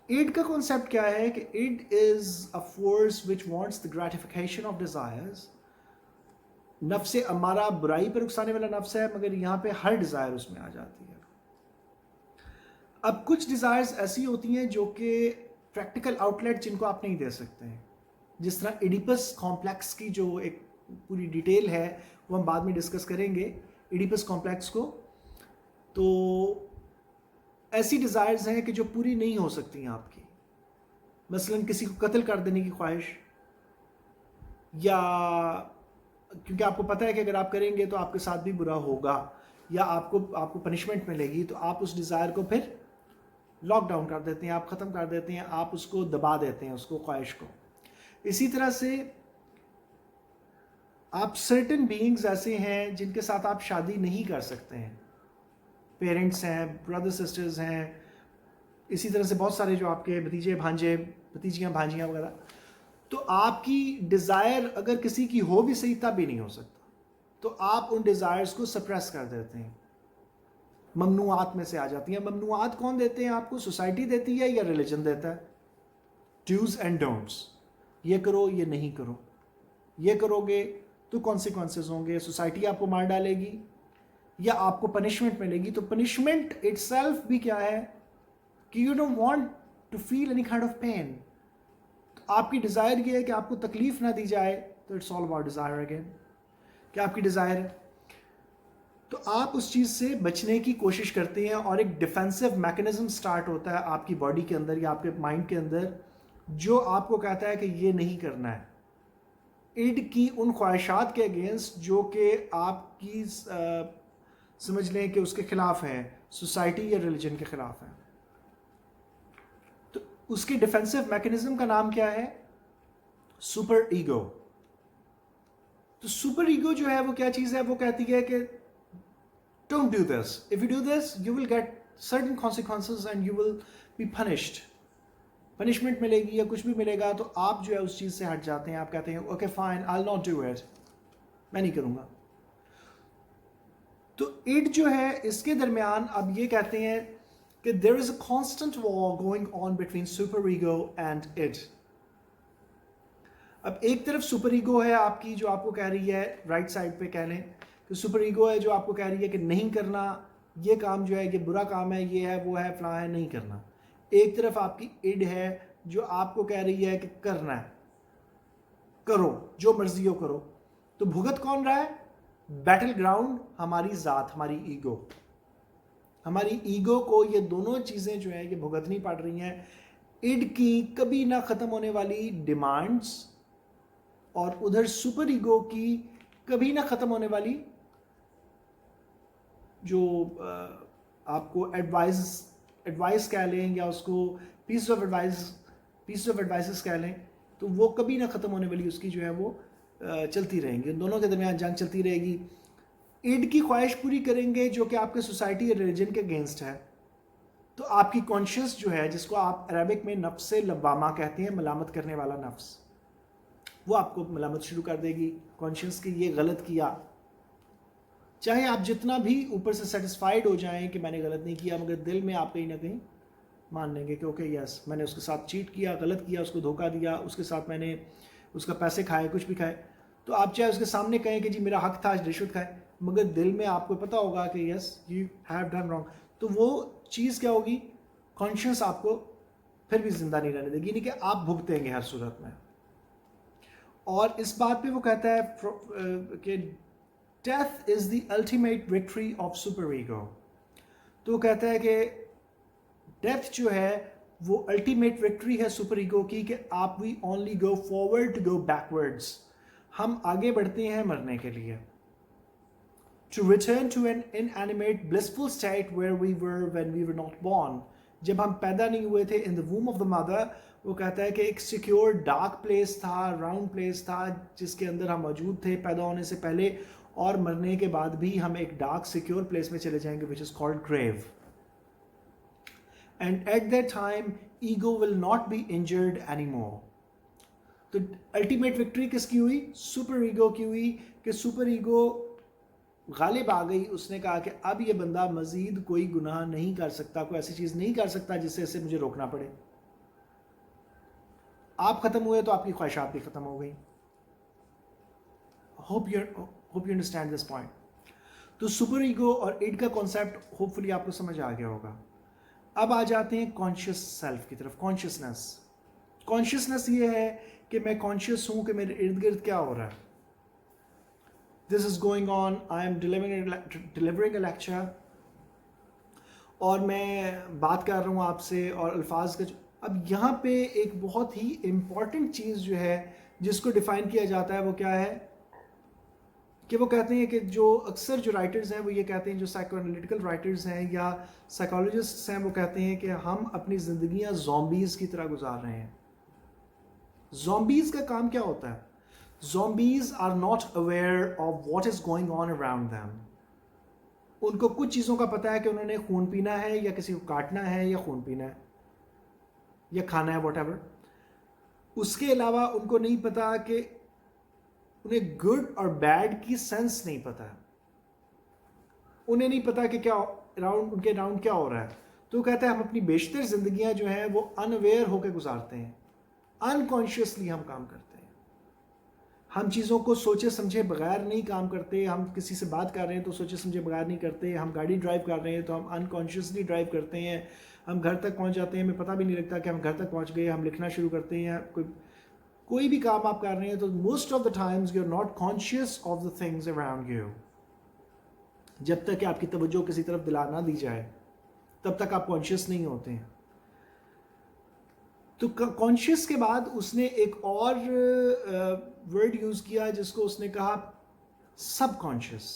Speaker 1: ایڈ کا کانسیپٹ کیا ہے کہ id is a force which wants the gratification of desires. نفس امارہ برائی پر اکسانے والا نفس ہے, مگر یہاں پہ ہر ڈیزائر اس میں آ جاتی ہے. اب کچھ ڈیزائرز ایسی ہوتی ہیں جو کہ پریکٹیکل آؤٹ لیٹ جن کو آپ نہیں دے سکتے ہیں, جس طرح ایڈیپس کمپلیکس کی جو ایک پوری ڈیٹیل ہے وہ ہم بعد میں ڈسکس کریں گے ایڈیپس کمپلیکس کو. تو ایسی ڈیزائرز ہیں کہ جو پوری نہیں ہو سکتی ہیں آپ کی, مثلا کسی کو قتل کر دینے کی خواہش, یا کیونکہ آپ کو پتہ ہے کہ اگر آپ کریں گے تو آپ کے ساتھ بھی برا ہوگا, یا آپ کو پنشمنٹ ملے گی, تو آپ اس ڈیزائر کو پھر لاک ڈاؤن کر دیتے ہیں, آپ ختم کر دیتے ہیں, آپ اس کو دبا دیتے ہیں, اس کو خواہش کو. اسی طرح سے آپ سرٹن بینگز ایسے ہیں جن کے ساتھ آپ شادی نہیں کر سکتے ہیں, پیرنٹس ہیں, برادر سسٹرز ہیں, اسی طرح سے بہت سارے جو آپ کے بھتیجے بھانجے, بھتیجیاں بھانجیاں وغیرہ. تو آپ کی ڈیزائر اگر کسی کی ہو بھی صحیح تب بھی نہیں ہو سکتا, تو آپ ان ڈیزائرز کو سپریس کر دیتے ہیں, ممنوعات میں سے آ جاتی ہیں. ممنوعات کون دیتے ہیں آپ کو؟ سوسائٹی دیتی ہے یا ریلیجن دیتا ہے؟ ڈوز اینڈ ڈونٹس, یہ کرو یہ نہیں کرو, یہ کرو گے تو کانسیکوینسز ہوں گے, سوسائٹی آپ کو مار ڈالے گی یا آپ کو پنشمنٹ ملے گی. تو پنشمنٹ اٹ سیلف بھی کیا ہے کہ you don't want to feel any kind of pain. آپ کی ڈیزائر یہ ہے کہ آپ کو تکلیف نہ دی جائے, تو it's all about desire again, کہ آپ کی ڈیزائر ہے. تو آپ اس چیز سے بچنے کی کوشش کرتے ہیں, اور ایک ڈیفینسو میکنزم سٹارٹ ہوتا ہے آپ کی باڈی کے اندر یا آپ کے مائنڈ کے اندر, جو آپ کو کہتا ہے کہ یہ نہیں کرنا ہے, ایڈ کی ان خواہشات کے اگینسٹ جو کہ آپ کی سمجھ لیں کہ اس کے خلاف ہیں, سوسائٹی یا ریلیجن کے خلاف ہیں. تو اس کی ڈیفینسو میکنزم کا نام کیا ہے؟ Super ego. تو سپر ایگو جو ہے وہ کیا چیز ہے؟ وہ کہتی ہے کہ don't do this. If you do this, you will get certain consequences and you will be punished. Punishment ملے گی یا کچھ بھی ملے گا, تو آپ جو ہے اس چیز سے ہٹ جاتے ہیں, آپ کہتے ہیں okay fine, I'll not do it, میں نہیں کروں گا. تو اٹ جو ہے اس کے درمیان اب یہ کہتے ہیں کہ there is a constant war going on between super ego and it. اب ایک طرف سپر ایگو ہے آپ کی جو آپ کو کہہ رہی ہے, رائٹ سائڈ پہ کہہ لیں کہ سپر ایگو ہے جو آپ کو کہہ رہی ہے کہ نہیں کرنا, یہ کام جو ہے یہ برا کام ہے, یہ ہے وہ ہے فلاں ہے, نہیں کرنا. ایک طرف آپ کی اڈ ہے جو آپ کو کہہ رہی ہے کہ کرنا ہے, کرو جو مرضی ہو کرو. تو بھگت کون رہا ہے؟ بیٹل گراؤنڈ ہماری ذات, ہماری ایگو. ہماری ایگو کو یہ دونوں چیزیں جو ہیں یہ بھگتنی پڑ رہی ہیں. اڈ کی کبھی نہ ختم ہونے والی ڈیمانڈس, اور ادھر سپر ایگو کی کبھی نہ ختم ہونے والی جو آپ کو ایڈوائس کہہ لیں, یا اس کو پیس آف ایڈوائسز کہہ لیں, تو وہ کبھی نہ ختم ہونے والی اس کی جو ہے وہ چلتی رہیں گی. ان دونوں کے درمیان جنگ چلتی رہے گی. ایڈ کی خواہش پوری کریں گے جو کہ آپ کے سوسائٹی یا ریلیجن کے اگینسٹ ہے, تو آپ کی کانشیس جو ہے, جس کو آپ عربک میں نفس لوامہ کہتے ہیں, ملامت کرنے والا نفس, وہ آپ کو ملامت شروع کر دے گی کانشیس کی یہ غلط کیا. چاہے آپ جتنا بھی اوپر سے سیٹسفائیڈ ہو جائیں کہ میں نے غلط نہیں کیا, مگر دل میں آپ کہیں نہ کہیں مان لیں گے کہ اوکے یس, میں نے اس کے ساتھ چیٹ کیا, غلط کیا, اس کو دھوکہ دیا, اس کے ساتھ میں نے اس کا پیسے کھائے, کچھ بھی کھائے. تو آپ چاہے اس کے سامنے کہیں کہ جی میرا حق تھا, رشوت کھائے, مگر دل میں آپ کو پتہ ہوگا کہ yes you have done wrong. تو وہ چیز کیا ہوگی؟ کانشیس آپ کو پھر بھی زندہ نہیں رہنے دے گی, یعنی کہ آپ بھگتیں گے ہر صورت میں. اور اس بات پہ وہ کہتا ہے کہ death is the ultimate victory of super ego. تو وہ کہتا ہے کہ ڈیتھ جو ہے وہ الٹیمیٹ وکٹری ہے سپر ایگو کی, کہ آپ we only go forward to go backwards, ہم آگے بڑھتے ہیں مرنے کے لیے. To return to an inanimate blissful state where we were when we were not born. جب ہم پیدا نہیں ہوئے تھے ان دا ووم آف دا مدر, وہ کہتا ہے کہ ایک سیکیور ڈارک پلیس تھا, راؤنڈ پلیس تھا جس کے اندر ہم موجود تھے پیدا ہونے سے پہلے, اور مرنے کے بعد بھی ہم ایک ڈارک سیکیور پلیس میں چلے جائیں گے which is called grave. And at that time ego will not be injured anymore. تو الٹیمیٹ وکٹری کس کی ہوئی؟ سپر ایگو کی ہوئی, کہ سپر ایگو غالب آ گئی. اس نے کہا کہ اب یہ بندہ مزید کوئی گناہ نہیں کر سکتا, کوئی ایسی چیز نہیں کر سکتا جس سے اسے مجھے روکنا پڑے. آپ ختم ہوئے تو آپ کی خواہشات بھی ختم ہو گئی. Hope you understand this point. تو سپر ایگو اور اڈ کا کانسیپٹ ہوپ فلی آپ کو سمجھ آ گیا ہوگا. اب آ جاتے ہیں کانشیس سیلف کی طرف. کانشیسنس یہ ہے کہ میں کانشیس ہوں کہ میرے ارد گرد کیا ہو رہا ہے. This is going on, I am delivering a lecture, اور میں بات کر رہا ہوں آپ سے, اور الفاظ کا اب یہاں پہ ایک بہت ہی امپورٹنٹ چیز جو ہے جس کو ڈیفائن کیا جاتا ہے وہ کیا ہے, کہ وہ کہتے ہیں کہ جو اکثر جو رائٹرز ہیں وہ یہ کہتے ہیں, جو سائیکو انالیٹیکل رائٹرز ہیں یا سائیکالوجسٹس ہیں, وہ کہتے ہیں کہ ہم اپنی زندگیاں زومبیز کی طرح گزار رہے ہیں. زومبیز کا کام کیا ہوتا ہے؟ Zombies are not aware of what is going on around them. ان کو کچھ چیزوں کا پتہ ہے کہ انہوں نے خون پینا ہے, یا کسی کو کاٹنا ہے, یا خون پینا ہے, یا کھانا ہے, واٹ ایور. اس کے علاوہ ان کو نہیں پتا, کہ انہیں گڈ اور بیڈ کی سینس نہیں پتا. انہیں نہیں پتا کہ کیا ان کے اراؤنڈ کیا ہو رہا ہے. تو کہتا ہے ہم اپنی بیشتر زندگیاں جو ہیں وہ ان اویئر ہو کے گزارتے ہیں, انکانشیسلی ہم کام کرتے ہیں. ہم چیزوں کو سوچے سمجھے بغیر نہیں کام کرتے. ہم کسی سے بات کر رہے ہیں تو سوچے سمجھے بغیر نہیں کرتے. ہم گاڑی ڈرائیو کر رہے ہیں تو ہم انکانشیسلی ڈرائیو کرتے ہیں. ہم گھر تک پہنچ جاتے ہیں, ہمیں پتہ بھی نہیں لگتا کہ ہم گھر تک پہنچ گئے. ہم لکھنا شروع کرتے ہیں, کوئی بھی کام آپ کر رہے ہیں تو most of the times you are not conscious of the things around you. جب تک کہ آپ کی توجہ کسی طرف دلا نہ دی جائے تب تک آپ کانشیس نہیں ہوتے ہیں. تو کانشیس کے بعد اس نے ایک اور ورڈ یوز کیا جس کو اس نے کہا سب کانشیس.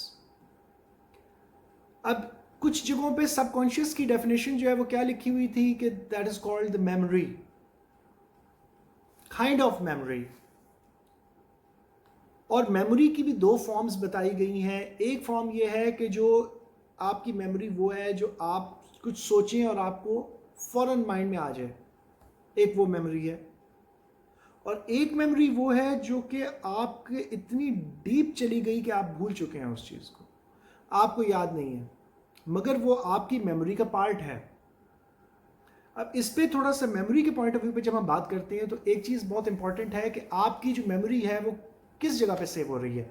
Speaker 1: اب کچھ جگہوں پہ سب کانشیس کی ڈیفینیشن جو ہے وہ کیا لکھی ہوئی تھی, کہ that is called the memory, kind of memory. اور میموری کی بھی دو فارمز بتائی گئی ہیں. ایک فارم یہ ہے کہ جو آپ کی میموری وہ ہے جو آپ کچھ سوچیں اور آپ کو فوراً مائنڈ میں آ جائے, ایک وہ میموری ہے. اور ایک میموری وہ ہے جو کہ آپ کے اتنی ڈیپ چلی گئی کہ آپ بھول چکے ہیں اس چیز کو, آپ کو یاد نہیں ہے, مگر وہ آپ کی میموری کا پارٹ ہے. اب اس پہ تھوڑا سا میموری کے پوائنٹ آف ویو پہ جب ہم بات کرتے ہیں تو ایک چیز بہت امپورٹنٹ ہے کہ آپ کی جو میموری ہے وہ کس جگہ پہ سیو ہو رہی ہے.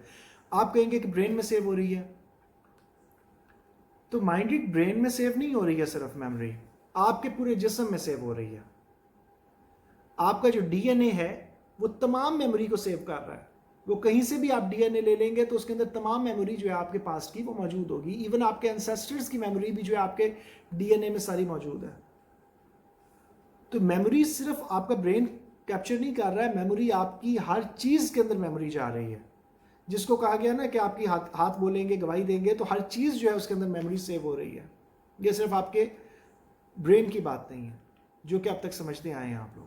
Speaker 1: آپ کہیں گے کہ برین میں سیو ہو رہی ہے, تو مائنڈڈ برین میں سیو نہیں ہو رہی ہے صرف میموری, آپ کے پورے جسم میں سیو ہو رہی ہے. آپ کا جو ڈی این اے ہے وہ تمام میموری کو سیو کر رہا ہے. وہ کہیں سے بھی آپ ڈی این اے لے لیں گے تو اس کے اندر تمام میموری جو ہے آپ کے پاس کی وہ موجود ہوگی. ایون آپ کے انسیسٹرز کی میموری بھی جو ہے آپ کے ڈی این اے میں ساری موجود ہے. تو میموری صرف آپ کا برین کیپچر نہیں کر رہا ہے, میموری آپ کی ہر چیز کے اندر میموری جا رہی ہے. جس کو کہا گیا نا کہ آپ کی ہاتھ بولیں گے, گواہی دیں گے, تو ہر چیز جو ہے اس کے اندر میموری سیو ہو رہی ہے. یہ صرف آپ کے برین کی بات نہیں ہے جو کہ اب تک سمجھتے آئے ہیں آپ لوگ.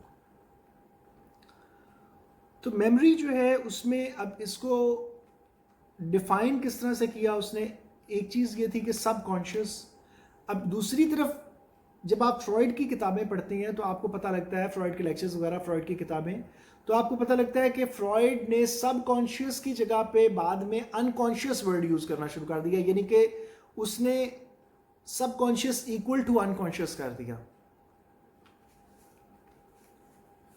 Speaker 1: تو میموری جو ہے اس میں اب اس کو ڈیفائن کس طرح سے کیا اس نے, ایک چیز یہ تھی کہ سب کانشیس. اب دوسری طرف جب آپ فرائڈ کی کتابیں پڑھتے ہیں تو آپ کو پتہ لگتا ہے, فرائڈ کے لیکچرز وغیرہ, فرائڈ کی کتابیں, تو آپ کو پتہ لگتا ہے کہ فرائڈ نے سب کانشیس کی جگہ پہ بعد میں انکانشیس ورڈ یوز کرنا شروع کر دیا. یعنی کہ اس نے سب کانشیس ایکول ٹو انکانشیس کر دیا.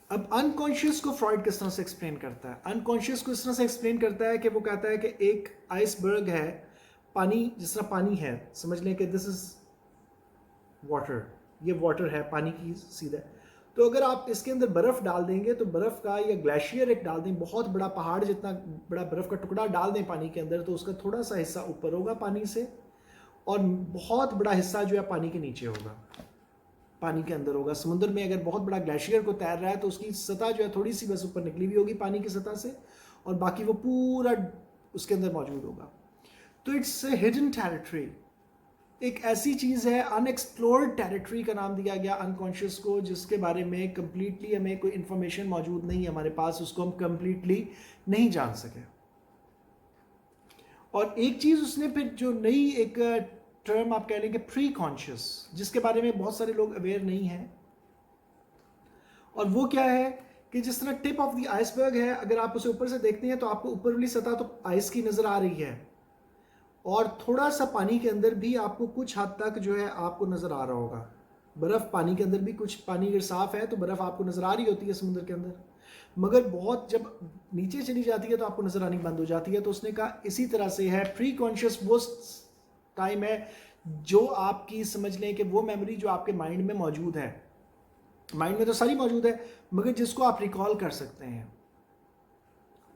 Speaker 1: اب انکانشیس کو فرائڈ کس طرح سے ایکسپلین کرتا ہے؟ انکانشیس کو اس طرح سے ایکسپلین کرتا ہے کہ وہ کہتا ہے کہ ایک آئس برگ ہے, پانی, جس طرح پانی ہے, سمجھ لیں کہ دس از واٹر, یہ واٹر ہے, پانی کی سیدھا. تو اگر آپ اس کے اندر برف ڈال دیں گے تو برف کا یا گلیشیئر ایک ڈال دیں, بہت بڑا پہاڑ جتنا بڑا برف کا ٹکڑا ڈال دیں پانی کے اندر, تو اس کا تھوڑا سا حصہ اوپر ہوگا پانی سے, اور بہت بڑا حصہ جو ہے پانی کے نیچے ہوگا, پانی کے اندر ہوگا. سمندر میں اگر بہت بڑا گلیشیئر کو تیر رہا ہے تو اس کی سطح جو ہے تھوڑی سی بس اوپر نکلی ہوئی ہوگی پانی کی سطح سے, اور باقی وہ پورا اس کے اندر موجود ہوگا. تو اٹس اے ہڈن ٹیریٹری. ایک ایسی چیز ہے انیکسپلورڈ ٹیریٹری کا نام دیا گیا انکانشیس کو, جس کے بارے میں کمپلیٹلی ہمیں کوئی انفارمیشن موجود نہیں ہے ہمارے پاس, اس کو ہم کمپلیٹلی نہیں جان سکے. اور ایک چیز اس نے پھر جو نئی ایک ٹرم آپ کہہ لیں گے پری کانشیس, جس کے بارے میں بہت سارے لوگ اویئر نہیں ہیں, اور وہ کیا ہے کہ جس طرح ٹپ آف دی آئس برگ ہے, اگر آپ اسے اوپر سے دیکھتے ہیں تو آپ کو اوپر والی سطح تو آئس کی نظر آ رہی ہے, اور تھوڑا سا پانی کے اندر بھی آپ کو کچھ حد تک جو ہے آپ کو نظر آ رہا ہوگا. برف پانی کے اندر بھی کچھ, پانی اگر صاف ہے تو برف آپ کو نظر آ رہی ہوتی ہے سمندر کے اندر, مگر بہت جب نیچے چلی جاتی ہے تو آپ کو نظر آنی بند ہو جاتی ہے. تو اس نے کہا اسی طرح سے ہے پری کانشیس, وہ ٹائم ہے جو آپ کی سمجھ لیں کہ وہ میموری جو آپ کے مائنڈ میں موجود ہے, مائنڈ میں تو ساری موجود ہے مگر جس کو آپ ریکال کر سکتے ہیں.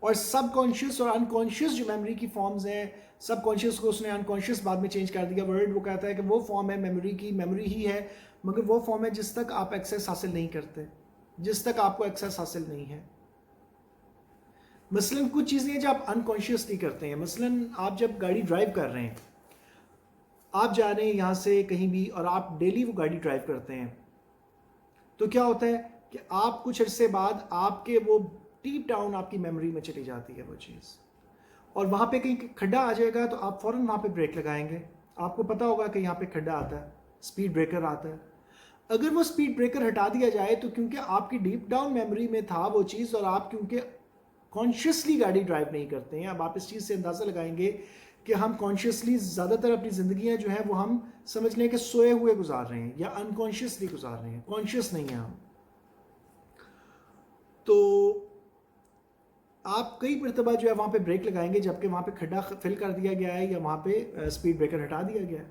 Speaker 1: اور سب کانشیس اور انکانشیس جو میموری کی فارمز ہیں, سب کانشیس کو اس نے انکانشیس بعد میں چینج کر دیا ورڈ, وہ کہتا ہے کہ وہ فارم ہے میموری کی, میموری ہی ہے مگر وہ فارم ہے جس تک آپ ایکسیس حاصل نہیں کرتے, جس تک آپ کو ایکسیس حاصل نہیں ہے. مثلاً کچھ چیزیں ہیں جو آپ انکانشیسلی کرتے ہیں. مثلاً آپ جب گاڑی ڈرائیو کر رہے ہیں, آپ جا رہے ہیں یہاں سے کہیں بھی اور آپ ڈیلی وہ گاڑی ڈرائیو کرتے ہیں, تو کیا ہوتا ہے کہ آپ کچھ عرصے بعد آپ کے وہ ڈیپ ڈاؤن آپ کی میموری میں چلی جاتی ہے وہ چیز, اور وہاں پہ کہیں کھڈا آ جائے گا تو آپ فوراً وہاں پہ بریک لگائیں گے. آپ کو پتا ہوگا کہ یہاں پہ کھڈا آتا ہے, اسپیڈ بریکر آتا ہے. اگر وہ اسپیڈ بریکر ہٹا دیا جائے تو کیونکہ آپ کی ڈیپ ڈاؤن میموری میں تھا وہ چیز, اور آپ کیونکہ کانشیسلی گاڑی ڈرائیو نہیں کرتے ہیں, اب آپ اس چیز سے اندازہ لگائیں گے کہ ہم کانشیسلی زیادہ تر اپنی زندگیاں جو ہیں وہ ہم سمجھ لیں کہ سوئے ہوئے گزار رہے ہیں یا انکانشیسلی گزار رہے ہیں, کانشیس نہیں ہیں ہم. تو آپ کئی مرتبہ جو ہے وہاں پہ بریک لگائیں گے جبکہ وہاں پہ کھڈا فل کر دیا گیا ہے یا وہاں پہ اسپیڈ بریکر ہٹا دیا گیا ہے,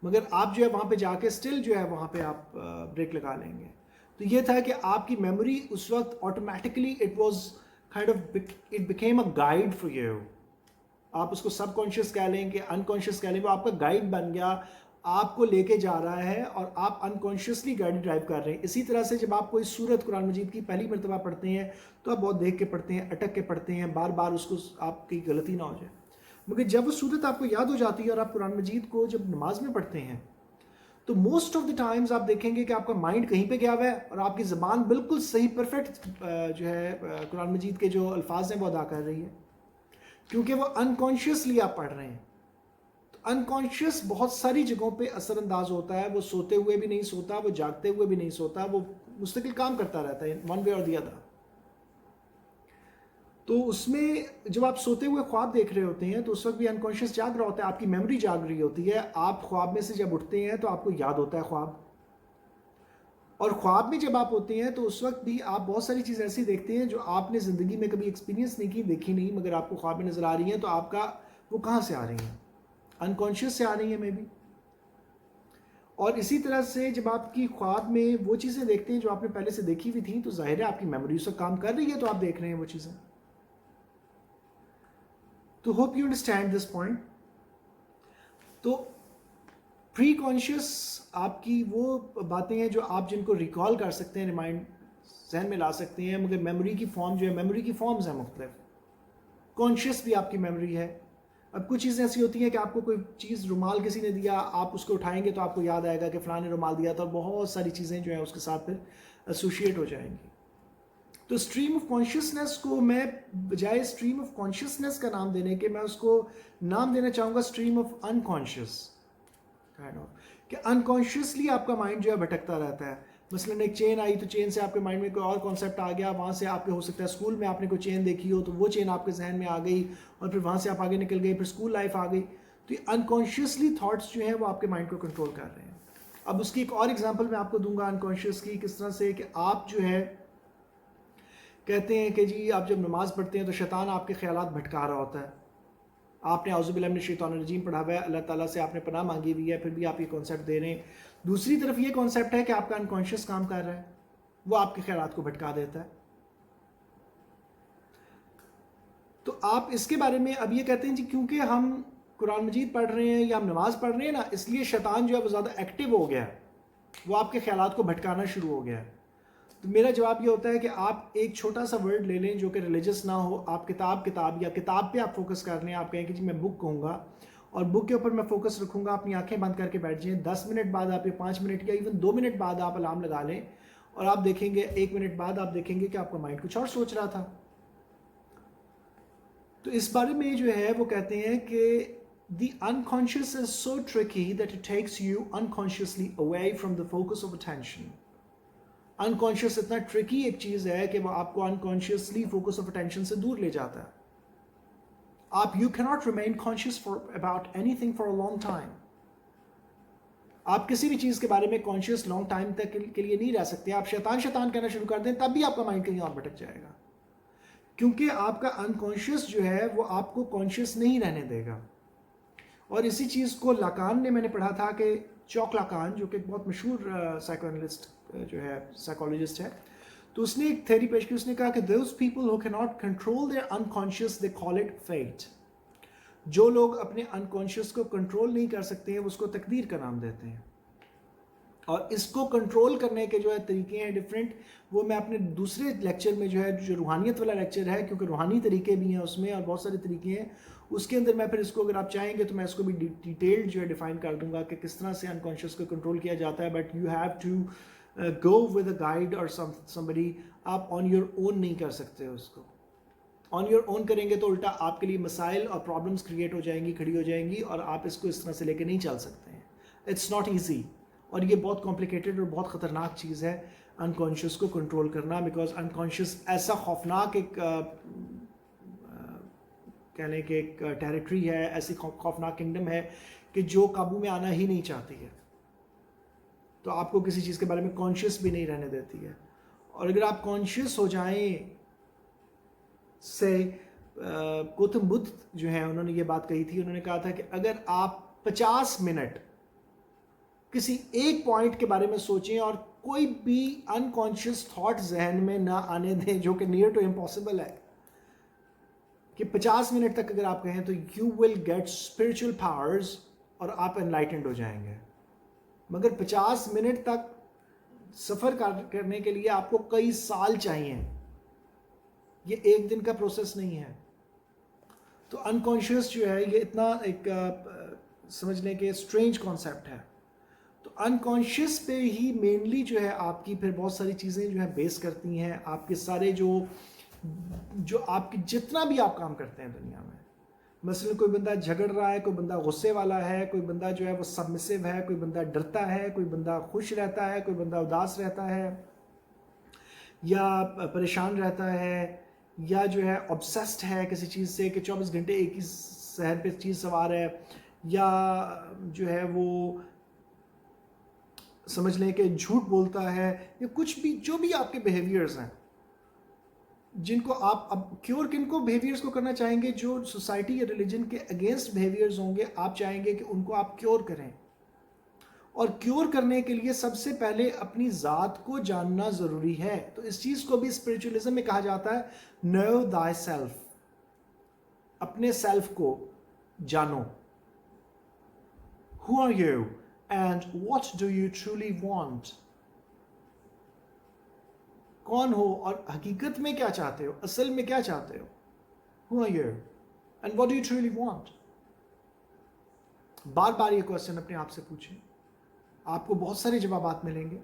Speaker 1: مگر آپ جو ہے وہاں پہ جا کے اسٹل جو ہے وہاں پہ آپ بریک لگا لیں گے. تو یہ تھا کہ آپ کی میموری اس وقت automatically it was kind of it became a guide for you. آپ اس کو سب کانشیس کہہ لیں کہ انکانشیس کہہ لیں, وہ آپ کا گائیڈ بن گیا, آپ کو لے کے جا رہا ہے اور آپ انکانشیسلی گاڑی ڈرائیو کر رہے ہیں. اسی طرح سے جب آپ کوئی سورت قرآن مجید کی پہلی مرتبہ پڑھتے ہیں تو آپ بہت دیکھ کے پڑھتے ہیں, اٹک کے پڑھتے ہیں, بار بار اس کو آپ کی غلطی نہ ہو جائے. مگر جب وہ سورت آپ کو یاد ہو جاتی ہے اور آپ قرآن مجید کو جب نماز میں پڑھتے ہیں تو موسٹ آف دی ٹائمز آپ دیکھیں گے کہ آپ کا مائنڈ کہیں پہ گیا ہوا ہے اور آپ کی زبان بالکل صحیح پرفیکٹ جو ہے قرآن مجید کے جو الفاظ ہیں وہ ادا کر رہی ہے, کیونکہ وہ انکانشیسلی آپ پڑھ رہے ہیں. تو انکانشیس بہت ساری جگہوں پہ اثر انداز ہوتا ہے, وہ سوتے ہوئے بھی نہیں سوتا, وہ جاگتے ہوئے بھی نہیں سوتا, وہ مستقل کام کرتا رہتا ہے ون وے اور دی ادر. تو اس میں جب آپ سوتے ہوئے خواب دیکھ رہے ہوتے ہیں تو اس وقت بھی انکانشیس جاگ رہا ہوتا ہے, آپ کی میموری جاگ رہی ہوتی ہے. آپ خواب میں سے جب اٹھتے ہیں تو آپ کو یاد ہوتا ہے خواب, اور خواب میں جب آپ ہوتے ہیں تو اس وقت بھی آپ بہت ساری چیزیں ایسی دیکھتے ہیں جو آپ نے زندگی میں کبھی ایکسپیرینس نہیں کی, دیکھی نہیں, مگر آپ کو خواب میں نظر آ رہی ہیں. تو آپ کا وہ کہاں سے آ رہی ہیں, انکانشیس سے آ رہی ہیں مے بی. اور اسی طرح سے جب آپ کی خواب میں وہ چیزیں دیکھتے ہیں جو آپ نے پہلے سے دیکھی ہوئی تھیں تو ظاہر ہے آپ کی میموری اس وقت کام کر رہی ہے, تو آپ دیکھ رہے ہیں وہ چیزیں. تو hope you understand this point. تو پری کانشیس آپ کی وہ باتیں ہیں جو آپ جن کو ریکال کر سکتے ہیں, ریمائنڈ ذہن میں لا سکتے ہیں, مگر میموری کی فارم جو ہے, میموری کی فارمز ہیں مختلف. کانشیس بھی آپ کی میموری ہے. اب کچھ چیزیں ایسی ہوتی ہیں کہ آپ کو کوئی چیز رومال کسی نے دیا, آپ اس کو اٹھائیں گے تو آپ کو یاد آئے گا کہ فلاں نے رومال دیا تھا, اور بہت ساری چیزیں جو ہیں اس کے ساتھ پھر ایسوشیٹ ہو جائیں گی. تو اسٹریم آف کانشیسنیس کو میں بجائے اسٹریم آف کانشیسنیس کا نام دینے کے, میں اس کو نام دینا چاہوں گا اسٹریم آف انکانشیس, کہ انکانشیسلی آپ کا مائنڈ جو ہے بھٹکتا رہتا ہے. مثلاً ایک چین آئی تو چین سے آپ کے مائنڈ میں کوئی اور کانسیپٹ آ گیا, وہاں سے آپ کے ہو سکتا ہے اسکول میں آپ نے کوئی چین دیکھی ہو تو وہ چین آپ کے ذہن میں آ گئی, اور پھر وہاں سے آپ آگے نکل گئے, پھر اسکول لائف آ گئی. تو یہ انکانشیسلی تھاٹس جو ہیں وہ آپ کے مائنڈ کو کنٹرول کر رہے ہیں. اب اس کی ایک اور ایگزامپل میں آپ کو دوں گا انکانشیس کی, کس طرح سے کہ آپ جو ہے کہتے ہیں کہ جی آپ جب نماز پڑھتے ہیں تو شیطان آپ کے خیالات بھٹکا رہا ہوتا ہے. آپ نے اعوذ باللہ من الشیطان الرجیم پڑھا ہوا ہے, اللہ تعالیٰ سے آپ نے پناہ مانگی ہوئی ہے, پھر بھی آپ یہ کانسیپٹ دے رہے ہیں. دوسری طرف یہ کانسیپٹ ہے کہ آپ کا انکانشیس کام کر رہا ہے, وہ آپ کے خیالات کو بھٹکا دیتا ہے. تو آپ اس کے بارے میں اب یہ کہتے ہیں جی کیونکہ ہم قرآن مجید پڑھ رہے ہیں یا ہم نماز پڑھ رہے ہیں نا, اس لیے شیطان جو ہے وہ زیادہ ایکٹیو ہو گیا ہے, وہ آپ کے خیالات کو بھٹکانا شروع ہو گیا ہے. تو میرا جواب یہ ہوتا ہے کہ آپ ایک چھوٹا سا ورڈ لے لیں جو کہ ریلیجس نہ ہو, آپ کتاب یا کتاب پہ آپ فوکس کر لیں, آپ کہیں کہ جی میں بک کہوں گا, اور بک کے اوپر میں فوکس رکھوں گا. اپنی آنکھیں بند کر کے بیٹھ جائیں. 10 منٹ بعد آپ 5 منٹ یا ایون 2 منٹ بعد آپ الارم لگا لیں اور آپ دیکھیں گے 1 منٹ بعد آپ دیکھیں گے کہ آپ کا مائنڈ کچھ اور سوچ رہا تھا. تو اس بارے میں جو ہے وہ کہتے ہیں کہ the unconscious is so tricky that it takes you unconsciously away from the focus of attention. Unconscious اتنا tricky ایک چیز ہے کہ وہ آپ کو unconsciously focus of attention سے دور لے جاتا ہے. آپ you cannot remain conscious for about anything for a long time. آپ کسی بھی چیز کے بارے میں conscious long time تک کے لیے نہیں رہ سکتے. آپ شیطان کہنا شروع کر دیں تب بھی آپ کا مائنڈ کہیں اور بھٹک جائے گا, کیونکہ آپ کا انکانشیس جو ہے وہ آپ کو کانشیس نہیں رہنے دے گا. اور اسی چیز کو لاکان نے میں نے پڑھا تھا کہ چوک لاکان جو کہ ایک بہت مشہور سائیکوانالسٹ جو ہے سائیکالوجسٹ ہے, تو اس نے ایک تھیوری پیش کی. اس نے کہا کہ those people who cannot control their unconscious they call it fate. جو لوگ اپنے انکانشیس کو کنٹرول نہیں کر سکتے ہیں اس کو تقدیر کا نام دیتے ہیں. اور اس کو کنٹرول کرنے کے جو ہے طریقے ہیں ڈفرینٹ, وہ میں اپنے دوسرے لیکچر میں جو ہے جو روحانیت والا لیکچر ہے, کیونکہ روحانی طریقے بھی ہیں اس میں اور بہت سارے طریقے ہیں, اس کے اندر میں پھر اس کو اگر آپ چاہیں گے تو میں اس کو بھی ڈیٹیلڈ جو ہے ڈیفائن کر دوں گا کہ کس طرح سے انکانشیس کو کنٹرول کیا جاتا ہے. But you have to go with a guide اور somebody. آپ آن یور اون نہیں کر سکتے اس کو. آن یور اون کریں گے تو الٹا آپ کے لیے مسائل اور پرابلمس کریٹ ہو جائیں گی, کھڑی ہو جائیں گی, اور آپ اس کو اس طرح سے لے کے نہیں چل سکتے ہیں. اٹس ناٹ ایزی, اور یہ بہت کمپلیکیٹڈ اور بہت خطرناک چیز ہے انکانشیس کو کنٹرول کرنا, بیکاز انکانشیس ایسا خوفناک ایک کہہ لیں کہ ایک ٹیریٹری ہے, ایسی خوفناک کنگڈم ہے کہ جو قابو میں آنا ہی نہیں چاہتی ہے. تو آپ کو کسی چیز کے بارے میں کانشیس بھی نہیں رہنے دیتی ہے. اور اگر آپ کانشیس ہو جائیں سے گوتم بدھ جو ہیں انہوں نے یہ بات کہی تھی, انہوں نے کہا تھا کہ اگر آپ 50 منٹ کسی ایک پوائنٹ کے بارے میں سوچیں اور کوئی بھی انکانشیس تھاٹ ذہن میں نہ آنے دیں, جو کہ نیئر ٹو امپاسبل ہے, کہ 50 منٹ تک اگر آپ کہیں تو you will get spiritual powers اور آپ انلائٹنڈ ہو جائیں گے. مگر 50 منٹ تک سفر کرنے کے لیے آپ کو کئی سال چاہیے, یہ ایک دن کا پروسیس نہیں ہے. تو انکانشیس جو ہے یہ اتنا ایک سمجھ لیں کہ اسٹرینج کانسیپٹ ہے. تو انکانشیس پہ ہی مینلی جو ہے آپ کی پھر بہت ساری چیزیں جو ہیں بیس کرتی ہیں. آپ کے سارے جو آپ کی جتنا بھی آپ کام کرتے ہیں دنیا میں, مثلا کوئی بندہ جھگڑ رہا ہے, کوئی بندہ غصے والا ہے, کوئی بندہ جو ہے وہ سبمسو ہے, کوئی بندہ ڈرتا ہے, کوئی بندہ خوش رہتا ہے, کوئی بندہ اداس رہتا ہے یا پریشان رہتا ہے, یا جو ہے obsessed ہے کسی چیز سے کہ 24 گھنٹے ایک ہی ذہن پہ چیز سوار ہے, یا جو ہے وہ سمجھ لیں کہ جھوٹ بولتا ہے, یا کچھ بھی جو بھی آپ کے بیہیویئرز ہیں جن کو آپ اب کیور کن کو بیہیویئرز کو کرنا چاہیں گے, جو سوسائٹی یا ریلیجن کے اگینسٹ بیہیویئرز ہوں گے, آپ چاہیں گے کہ ان کو آپ کیور کریں. اور کیور کرنے کے لیے سب سے پہلے اپنی ذات کو جاننا ضروری ہے. تو اس چیز کو بھی اسپرچولیزم میں کہا جاتا ہے know thyself, اپنے سیلف کو جانو. who are you and what do you truly want, کون ہو اور حقیقت میں کیا چاہتے ہو, اصل میں کیا چاہتے ہو. who are you and what do you truly want. بار بار یہ کوشچن اپنے آپ سے پوچھیں, آپ کو بہت سارے جوابات ملیں گے.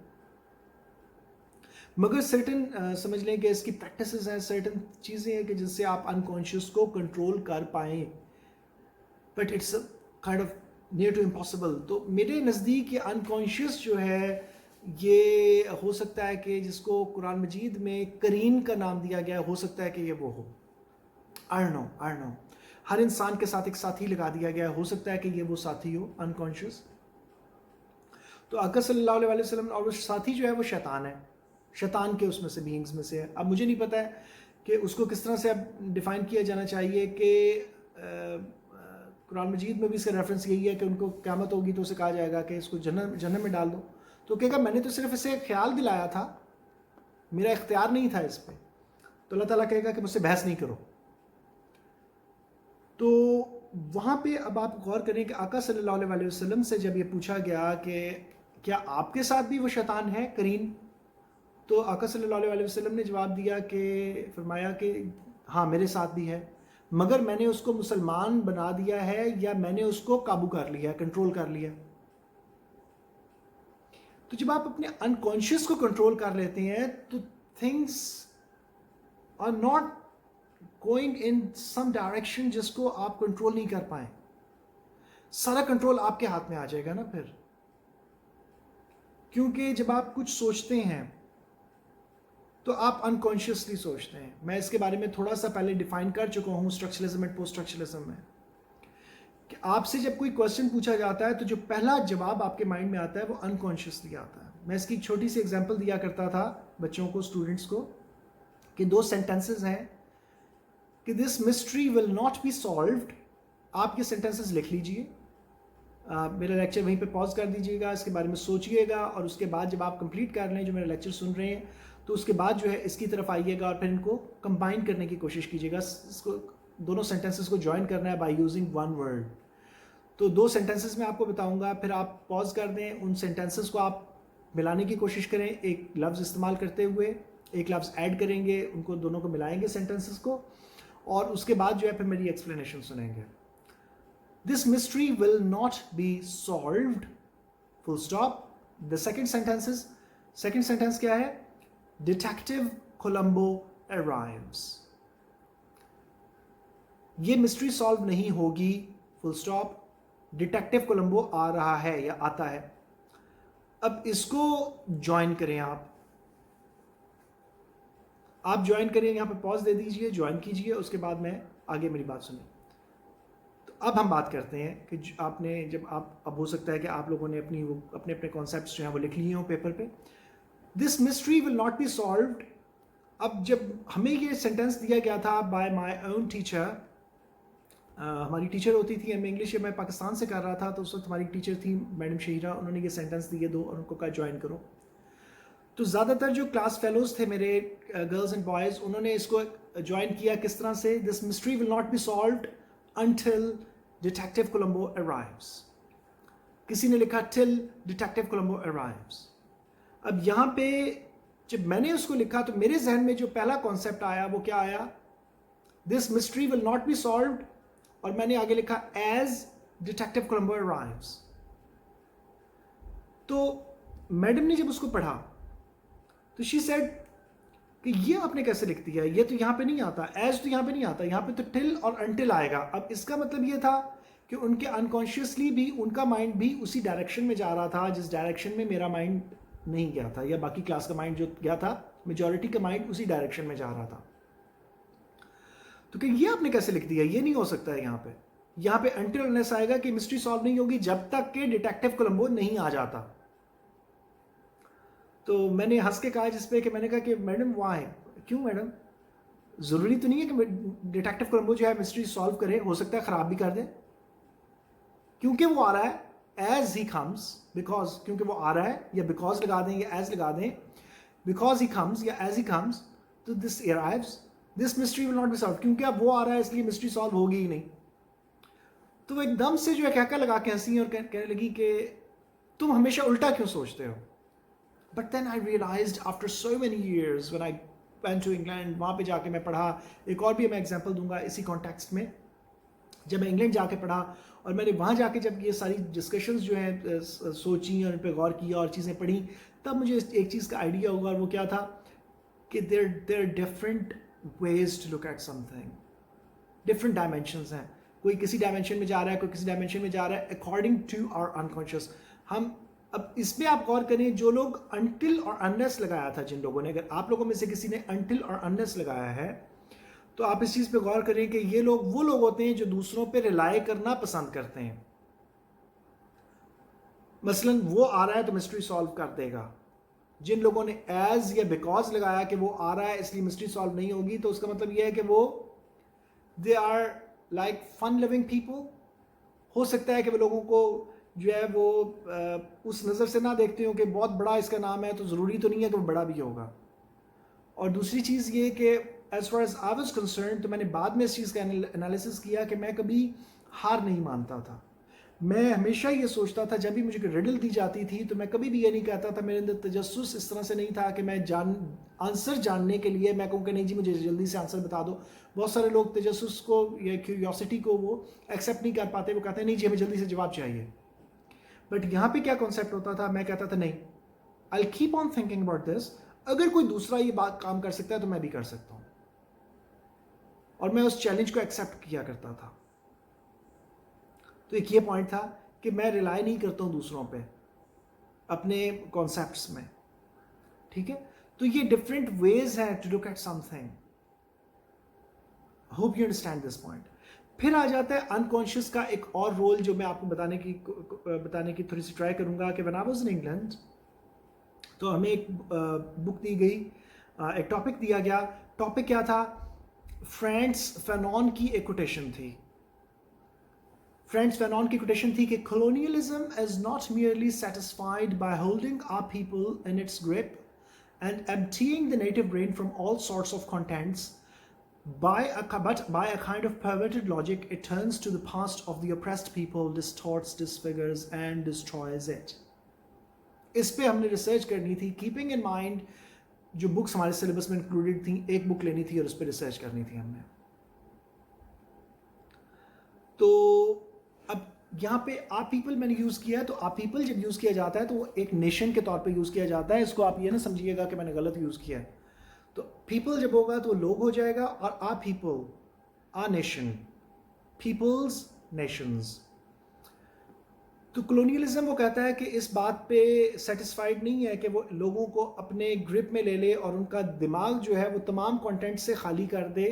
Speaker 1: مگر سرٹن سمجھ لیں کہ اس کی پریکٹسز ہیں, سرٹن چیزیں ہیں کہ جس سے آپ انکانشیس کو کنٹرول کر پائیں, but it's kind of near to impossible. تو میرے نزدیک یہ انکانشیس جو ہے یہ ہو سکتا ہے کہ جس کو قرآن مجید میں کرین کا نام دیا گیا ہے, ہو سکتا ہے کہ یہ وہ ہو. I don't know. ہر انسان کے ساتھ ایک ساتھی لگا دیا گیا ہے, ہو سکتا ہے کہ یہ وہ ساتھی ہو انکانشیس. تو آقا صلی اللہ علیہ وسلم اور وہ ساتھی جو ہے وہ شیطان ہے, شیطان کے اس میں سے بینگز میں سے ہے. اب مجھے نہیں پتہ ہے کہ اس کو کس طرح سے اب ڈیفائن کیا جانا چاہیے, کہ قرآن مجید میں بھی اس کا ریفرنس یہی ہے کہ ان کو قیامت ہوگی تو اسے کہا جائے گا کہ اس کو جہنم میں ڈال دو. تو کہے گا میں نے تو صرف اسے خیال دلایا تھا, میرا اختیار نہیں تھا اس پہ. تو اللہ تعالیٰ کہے گا کہ مجھ سے بحث نہیں کرو. تو وہاں پہ اب آپ غور کریں کہ آقا صلی اللہ علیہ وسلم سے جب یہ پوچھا گیا کہ کیا آپ کے ساتھ بھی وہ شیطان ہے کرین, تو آقا صلی اللہ علیہ وسلم نے جواب دیا کہ فرمایا کہ ہاں میرے ساتھ بھی ہے. مگر میں نے اس کو مسلمان بنا دیا ہے یا میں نے اس کو قابو کر لیا, کنٹرول کر لیا. تو جب آپ اپنے انکانشیس کو کنٹرول کر لیتے ہیں تو things are not going in some direction جس کو آپ کنٹرول نہیں کر پائیں. سارا کنٹرول آپ کے ہاتھ میں آ جائے گا نا پھر, کیونکہ جب آپ کچھ سوچتے ہیں تو آپ انکانشیسلی سوچتے ہیں. میں اس کے بارے میں تھوڑا سا پہلے ڈیفائن کر چکا ہوں اسٹرکچرلزم اینڈ پوسٹ اسٹرکچرلزم میں, کہ آپ سے جب کوئی کوشچن پوچھا جاتا ہے تو جو پہلا جواب آپ کے مائنڈ میں آتا ہے وہ انکانشیسلی آتا ہے. میں اس کی ایک چھوٹی سی ایگزامپل دیا کرتا تھا بچوں کو, اسٹوڈنٹس کو, کہ 2 سینٹینسز ہیں کہ this mystery will not be solved. آپ یہ سینٹینسز لکھ لیجئے, میرا لیکچر وہیں پہ پاز کر دیجیے گا, اس کے بارے میں سوچئے گا, اور اس کے بعد جب آپ کمپلیٹ کر لیں جو میرا لیکچر سن رہے ہیں تو اس کے بعد جو ہے اس کی طرف آئیے گا اور پھر ان کو کمبائن کرنے کی کوشش کیجیے گا. اس کو دونوں سینٹینسز کو جوائن کرنا ہے بائی یوزنگ ون ورڈ. تو 2 سینٹینسز میں آپ کو بتاؤں گا, پھر آپ پاز کر دیں, ان سینٹینسز کو آپ ملانے کی کوشش کریں, ایک لفظ استعمال کرتے ہوئے ایک لفظ ایڈ کریں گے, ان کو دونوں کو ملائیں گے سینٹینسز کو, اور اس کے بعد جو ہے پھر میری ایکسپلینیشن سنیں گے. This mystery will not be solved, full stop. The second sentence کیا ہے? Detective Columbo arrives. یہ مسٹری سالو نہیں ہوگی, فل اسٹاپ. ڈیٹیکٹیو کولمبو آ رہا ہے یا آتا ہے. اب اس کو جوائن کریں, آپ جوائن کریں, یہاں پہ پاز دے دیجئے, جوائن کیجئے, اس کے بعد میں آگے میری بات سنیں. تو اب ہم بات کرتے ہیں کہ آپ نے جب اب ہو سکتا ہے کہ آپ لوگوں نے اپنے کانسیپٹس جو ہیں وہ لکھ لیے ہوں پیپر پہ. This mystery will not be solved. اب جب ہمیں یہ سینٹینس دیا گیا تھا بائی مائی اون ٹیچر, ہماری ٹیچر ہوتی تھی ایم انگلش, میں پاکستان سے کر رہا تھا تو اس وقت ہماری ٹیچر تھی میڈم شہیرہ, انہوں نے یہ سینٹینس دیے 2 اور ان کو کہا جوائن کرو. تو زیادہ تر جو کلاس فیلوز تھے میرے, گرلز اینڈ بوائز, انہوں نے اس کو جوائن کیا کس طرح سے, this mystery will not be solved until detective Columbo arrives. کسی نے لکھا till ڈیٹیکٹیو کولمبو arrives. اب یہاں پہ جب میں نے اس کو لکھا تو میرے ذہن میں جو پہلا کانسیپٹ آیا وہ کیا آیا, this mystery will not be solved, اور میں نے آگے لکھا ایز ڈیٹیکٹیو کولمبو arrives. تو میڈم نے جب اس کو پڑھا تو شی سیڈ کہ یہ آپ نے کیسے لکھ دیا, یہ تو یہاں پہ نہیں آتا, ایز تو یہاں پہ نہیں آتا, یہاں پہ تو ٹل اور انٹل آئے گا. اب اس کا مطلب یہ تھا کہ ان کے انکانشیسلی بھی ان کا مائنڈ بھی اسی ڈائریکشن میں جا رہا تھا جس ڈائریکشن میں میرا مائنڈ نہیں گیا تھا, یا باقی کلاس کا مائنڈ جو گیا تھا, میجورٹی کا مائنڈ اسی ڈائریکشن میں جا رہا تھا. تو کہ یہ آپ نے کیسے لکھ دیا, یہ نہیں ہو سکتا ہے. یہاں پہ انٹل انلیس آئے گا کہ مسٹری سالو نہیں ہوگی جب تک کہ ڈیٹیکٹیو کولمبو نہیں آ جاتا. تو میں نے ہنس کے کہا جس پہ کہ میں نے کہا کہ میڈم وہاں ہے, کیوں میڈم, ضروری تو نہیں ہے کہ ڈیٹیکٹیو کولمبو جو ہے مسٹری سالو کرے, ہو سکتا ہے خراب بھی کر دے, کیونکہ وہ آ رہا ہے ایز ہی کمز, بیکاز کیونکہ وہ آ رہا ہے, یا بیکاز لگا دیں یا ایز لگا دیں, بیکاز ہی کمز یا ایز ہی کمز, تو this arrives, this mystery will not be solve, کیونکہ اب وہ آ رہا ہے اس لیے مسٹری سالو ہوگی ہی نہیں. تو وہ ایک دم سے جو ہے کہکا لگا کے ہنسی اور کہنے لگی کہ تم ہمیشہ الٹا کیوں سوچتے ہو. But then I realized after so many years when I went to England, وہاں پہ جا کے میں پڑھا, ایک اور بھی میں ایگزامپل دوں گا اسی کانٹیکسٹ میں, جب میں انگلینڈ جا کے پڑھا اور میں نے وہاں جا کے جب یہ ساری ڈسکشنز جو ہیں سوچیں اور ان پہ غور کیا اور چیزیں پڑھی, تب مجھے ایک چیز کا آئیڈیا ہوگا, اور وہ کیا تھا کہ there are different ways to look at something, different dimensions ہیں. کوئی کسی ڈائمینشن میں جا رہا ہے, کوئی کسی ڈائمینشن میں جا رہا ہے, according to our unconscious. ہم اب اس پہ آپ غور کریں, جو لوگ انٹل اور انلیس لگایا تھا جن لوگوں نے, اگر آپ لوگوں میں سے کسی نے انٹل اور انلیس لگایا ہے تو آپ اس چیز پہ غور کریں کہ یہ لوگ وہ لوگ ہوتے ہیں جو دوسروں پہ ریلائی کرنا پسند کرتے ہیں. مثلا وہ آ رہا ہے تو مسٹری سالو کر دے گا. جن لوگوں نے ایز یا بیکاز لگایا کہ وہ آ رہا ہے اس لیے مسٹری سالو نہیں ہوگی, تو اس کا مطلب یہ ہے کہ وہ they are like fun living people. ہو سکتا ہے کہ وہ لوگوں کو جو ہے وہ اس نظر سے نہ دیکھتے ہوں کہ بہت بڑا اس کا نام ہے تو ضروری تو نہیں ہے کہ وہ بڑا بھی ہوگا. اور دوسری چیز یہ کہ as far as I was concerned, تو میں نے بعد میں اس چیز کا انالیسس کیا کہ میں کبھی ہار نہیں مانتا تھا. میں ہمیشہ یہ سوچتا تھا جب بھی مجھے ریڈل دی جاتی تھی تو میں کبھی بھی یہ نہیں کہتا تھا, میرے اندر تجسس اس طرح سے نہیں تھا کہ میں آنسر جاننے کے لیے میں کہوں کہ نہیں جی مجھے جلدی سے آنسر بتا دو. بہت سارے لوگ تجسس کو یا کیوریوسٹی کو وہ ایکسیپٹ نہیں کر پاتے, وہ کہتے ہیں نہیں جی ہمیں جلدی سے جواب چاہیے. بٹ یہاں پہ کیا کانسیپٹ ہوتا تھا, میں کہتا تھا نہیں, I'll keep on thinking about this, اگر کوئی دوسرا یہ بات کام کر سکتا ہے تو میں بھی کر سکتا ہوں. اور میں اس چیلنج کو ایکسیپٹ کیا کرتا تھا. تو ایک یہ پوائنٹ تھا کہ میں ریلائی نہیں کرتا ہوں دوسروں پہ اپنے کانسیپٹس میں. ٹھیک ہے, تو یہ ڈفرینٹ ویز ہیں to look at something. Hope you understand this point. پھر آ جاتا ہے انکانشیس کا ایک اور رول جو میں آپ کو بتانے کی تھوڑی سی ٹرائی کروں گا. کہ when I was in England تو ہمیں ایک بک دی گئی, ایک ٹاپک دیا گیا. ٹاپک کیا تھا, فرانس فینون کی ایک کوٹیشن تھی. فرانس فینون کی کوٹیشن تھی کہ colonialism is not merely satisfied by holding our people in its grip and emptying the native brain from all sorts of contents, but by a kind of perverted logic it turns to the past of the oppressed people, distorts, disfigures and destroys it. اس پہ ہم نے research کرنی تھی, keeping in mind جو books ہمارے syllabus میں included تھیں, ایک بک لینی تھی اور اس پہ ریسرچ کرنی تھی ہم نے. تو اب یہاں پہ آپ پیپل میں نے یوز کیا, تو آپ پیپل جب یوز کیا جاتا ہے تو وہ ایک نیشن کے طور پہ یوز کیا جاتا ہے. اس کو آپ یہ نہ سمجھیے گا کہ میں نے غلط یوز کیا ہے. تو پیپل جب ہوگا تو لوگ ہو جائے گا, اور آ پیپل, آ نیشن, پیپلز نیشنز. تو کلونیلزم وہ کہتا ہے کہ اس بات پہ سیٹسفائیڈ نہیں ہے کہ وہ لوگوں کو اپنے گرپ میں لے لے اور ان کا دماغ جو ہے وہ تمام کانٹینٹ سے خالی کر دے,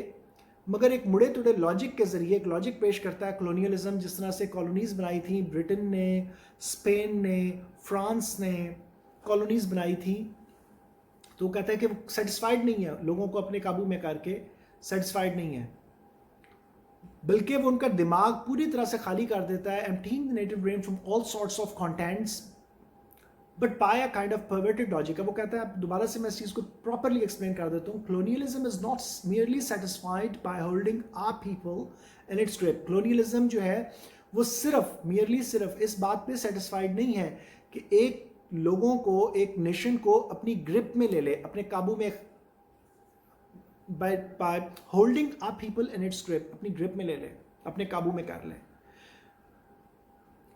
Speaker 1: مگر ایک مڑے توڑے لاجک کے ذریعے ایک لاجک پیش کرتا ہے کلونیلزم. جس طرح سے کالونیز بنائی تھیں برٹن نے, اسپین نے, فرانس نے کالونیز بنائی تھیں, تو وہ کہتا ہے کہ وہ سیٹسفائیڈ نہیں ہے, لوگوں کو اپنے قابو میں کر کے سیٹسفائیڈ نہیں ہے, بلکہ وہ ان کا دماغ پوری طرح سے خالی کر دیتا ہے. emptying the native brain from all sorts of contents but by a kind of perverted logic. اب وہ کہتا ہے, اب دوبارہ سے میں اس چیز کو پراپرلی ایکسپلین کر دیتا ہوں. colonialism is not merely satisfied by holding our people in its grip. colonialism جو ہے وہ صرف اس بات پہ سیٹسفائیڈ نہیں ہے کہ ایک لوگوں کو, ایک نیشن کو اپنی گرپ میں لے لے, اپنے قابو میں, by holding our people in its grip, اپنی گرپ میں لے لے, اپنے قابو میں کر لے.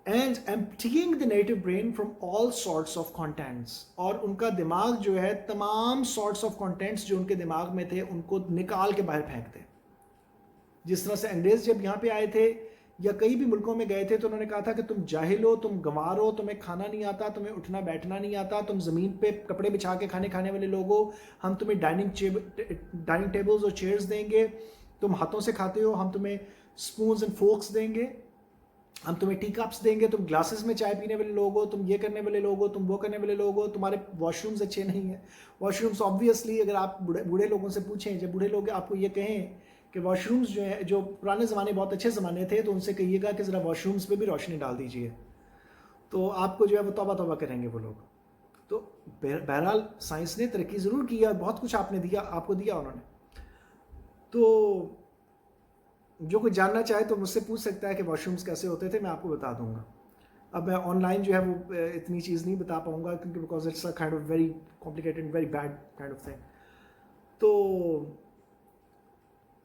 Speaker 1: and emptying the native brain from all sorts of contents, اور ان کا دماغ جو ہے تمام sorts of contents جو ان کے دماغ میں تھے ان کو نکال کے باہر پھینک دے. جس طرح سے انگریز جب یہاں پہ آئے تھے یا کئی بھی ملکوں میں گئے تھے تو انہوں نے کہا تھا کہ تم جاہل ہو, تم گنوار ہو, تمہیں کھانا نہیں آتا, تمہیں اٹھنا بیٹھنا نہیں آتا, تم زمین پہ کپڑے بچھا کے کھانے والے لوگ ہو, ہم تمہیں ڈائننگ ٹیبلز اور چیئرز دیں گے, تم ہاتھوں سے کھاتے ہو, ہم تمہیں اسپونز اینڈ فورکس دیں گے, ہم تمہیں ٹی کپس دیں گے, تم گلاسز میں چائے پینے والے لوگ ہو, تم یہ کرنے والے لوگ ہو, تم وہ کرنے والے لوگ ہو, تمہارے واش رومز اچھے نہیں ہیں. واش رومز آبویسلی اگر آپ بوڑھے لوگوں سے پوچھیں, جب بوڑھے لوگ آپ کو یہ کہیں کہ واش رومز جو ہیں, جو پرانے زمانے بہت اچھے زمانے تھے, تو ان سے کہیے گا کہ ذرا واش رومز پہ بھی روشنی ڈال دیجیے, تو آپ کو جو ہے وہ توبہ کریں گے وہ لوگ. تو بہرحال سائنس نے ترقی ضرور کی ہے, بہت کچھ آپ کو دیا انہوں نے. تو جو کوئی جاننا چاہے تو مجھ سے پوچھ سکتا ہے کہ واش رومز کیسے ہوتے تھے, میں آپ کو بتا دوں گا. اب میں آن لائن جو ہے وہ اتنی چیز نہیں بتا پاؤں گا کیونکہ because it's a kind of very complicated, very bad kind of thing. تو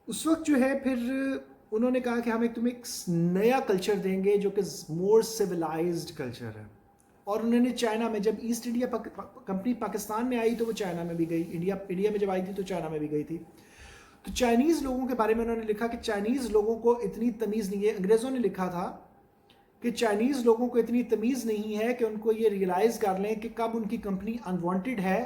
Speaker 1: اس وقت جو ہے پھر انہوں نے کہا کہ ہم تمہیں ایک نیا کلچر دیں گے جو کہ مور سویلائزڈ کلچر ہے. اور انہوں نے چائنا میں, جب ایسٹ انڈیا کمپنی پاکستان میں آئی تو وہ چائنا میں بھی گئی, انڈیا میں جب آئی تھی تو چائنا میں بھی گئی تھی. تو چائنیز لوگوں کے بارے میں انہوں نے لکھا کہ چائنیز لوگوں کو اتنی تمیز نہیں ہے. انگریزوں نے لکھا تھا کہ چائنیز لوگوں کو اتنی تمیز نہیں ہے کہ ان کو یہ ریئلائز کر لیں کہ کب ان کی کمپنی انوانٹیڈ ہے.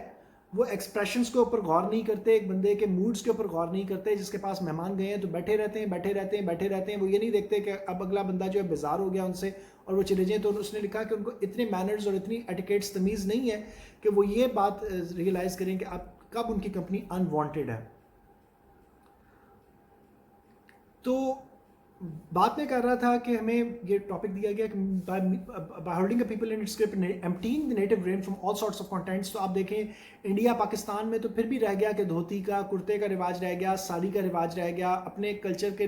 Speaker 1: وہ ایکسپریشنز کے اوپر غور نہیں کرتے, ایک بندے کے موڈز کے اوپر غور نہیں کرتے. جس کے پاس مہمان گئے ہیں تو بیٹھے رہتے ہیں. وہ یہ نہیں دیکھتے کہ اب اگلا بندہ جو ہے بیزار ہو گیا ان سے اور وہ چلے جائیں. تو اس نے لکھا کہ ان کو اتنے مینرز اور اتنی ایٹیکیٹس تمیز نہیں ہے کہ وہ یہ بات ریئلائز کریں کہ اب کب ان کی کمپنی انوانٹیڈ ہے. تو بات میں کر رہا تھا کہ ہمیں یہ ٹاپک دیا گیا کہ by holding a people in its grip and emptying the native brain from all sorts of contents. تو آپ دیکھیں انڈیا پاکستان میں تو پھر بھی رہ گیا کہ دھوتی کا, کرتے کا رواج رہ گیا, ساڑی کا رواج رہ گیا, اپنے کلچر کے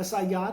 Speaker 1: SIR,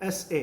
Speaker 1: SA,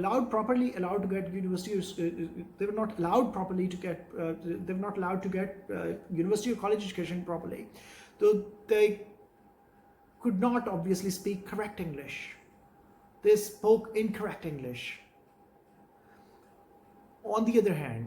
Speaker 1: allowed to get university, they were not allowed to get university or college education properly, so they could not obviously speak correct English, they spoke incorrect English. On the other hand,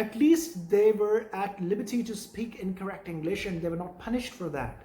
Speaker 1: at least they were at liberty to speak incorrect English and they were not punished for that,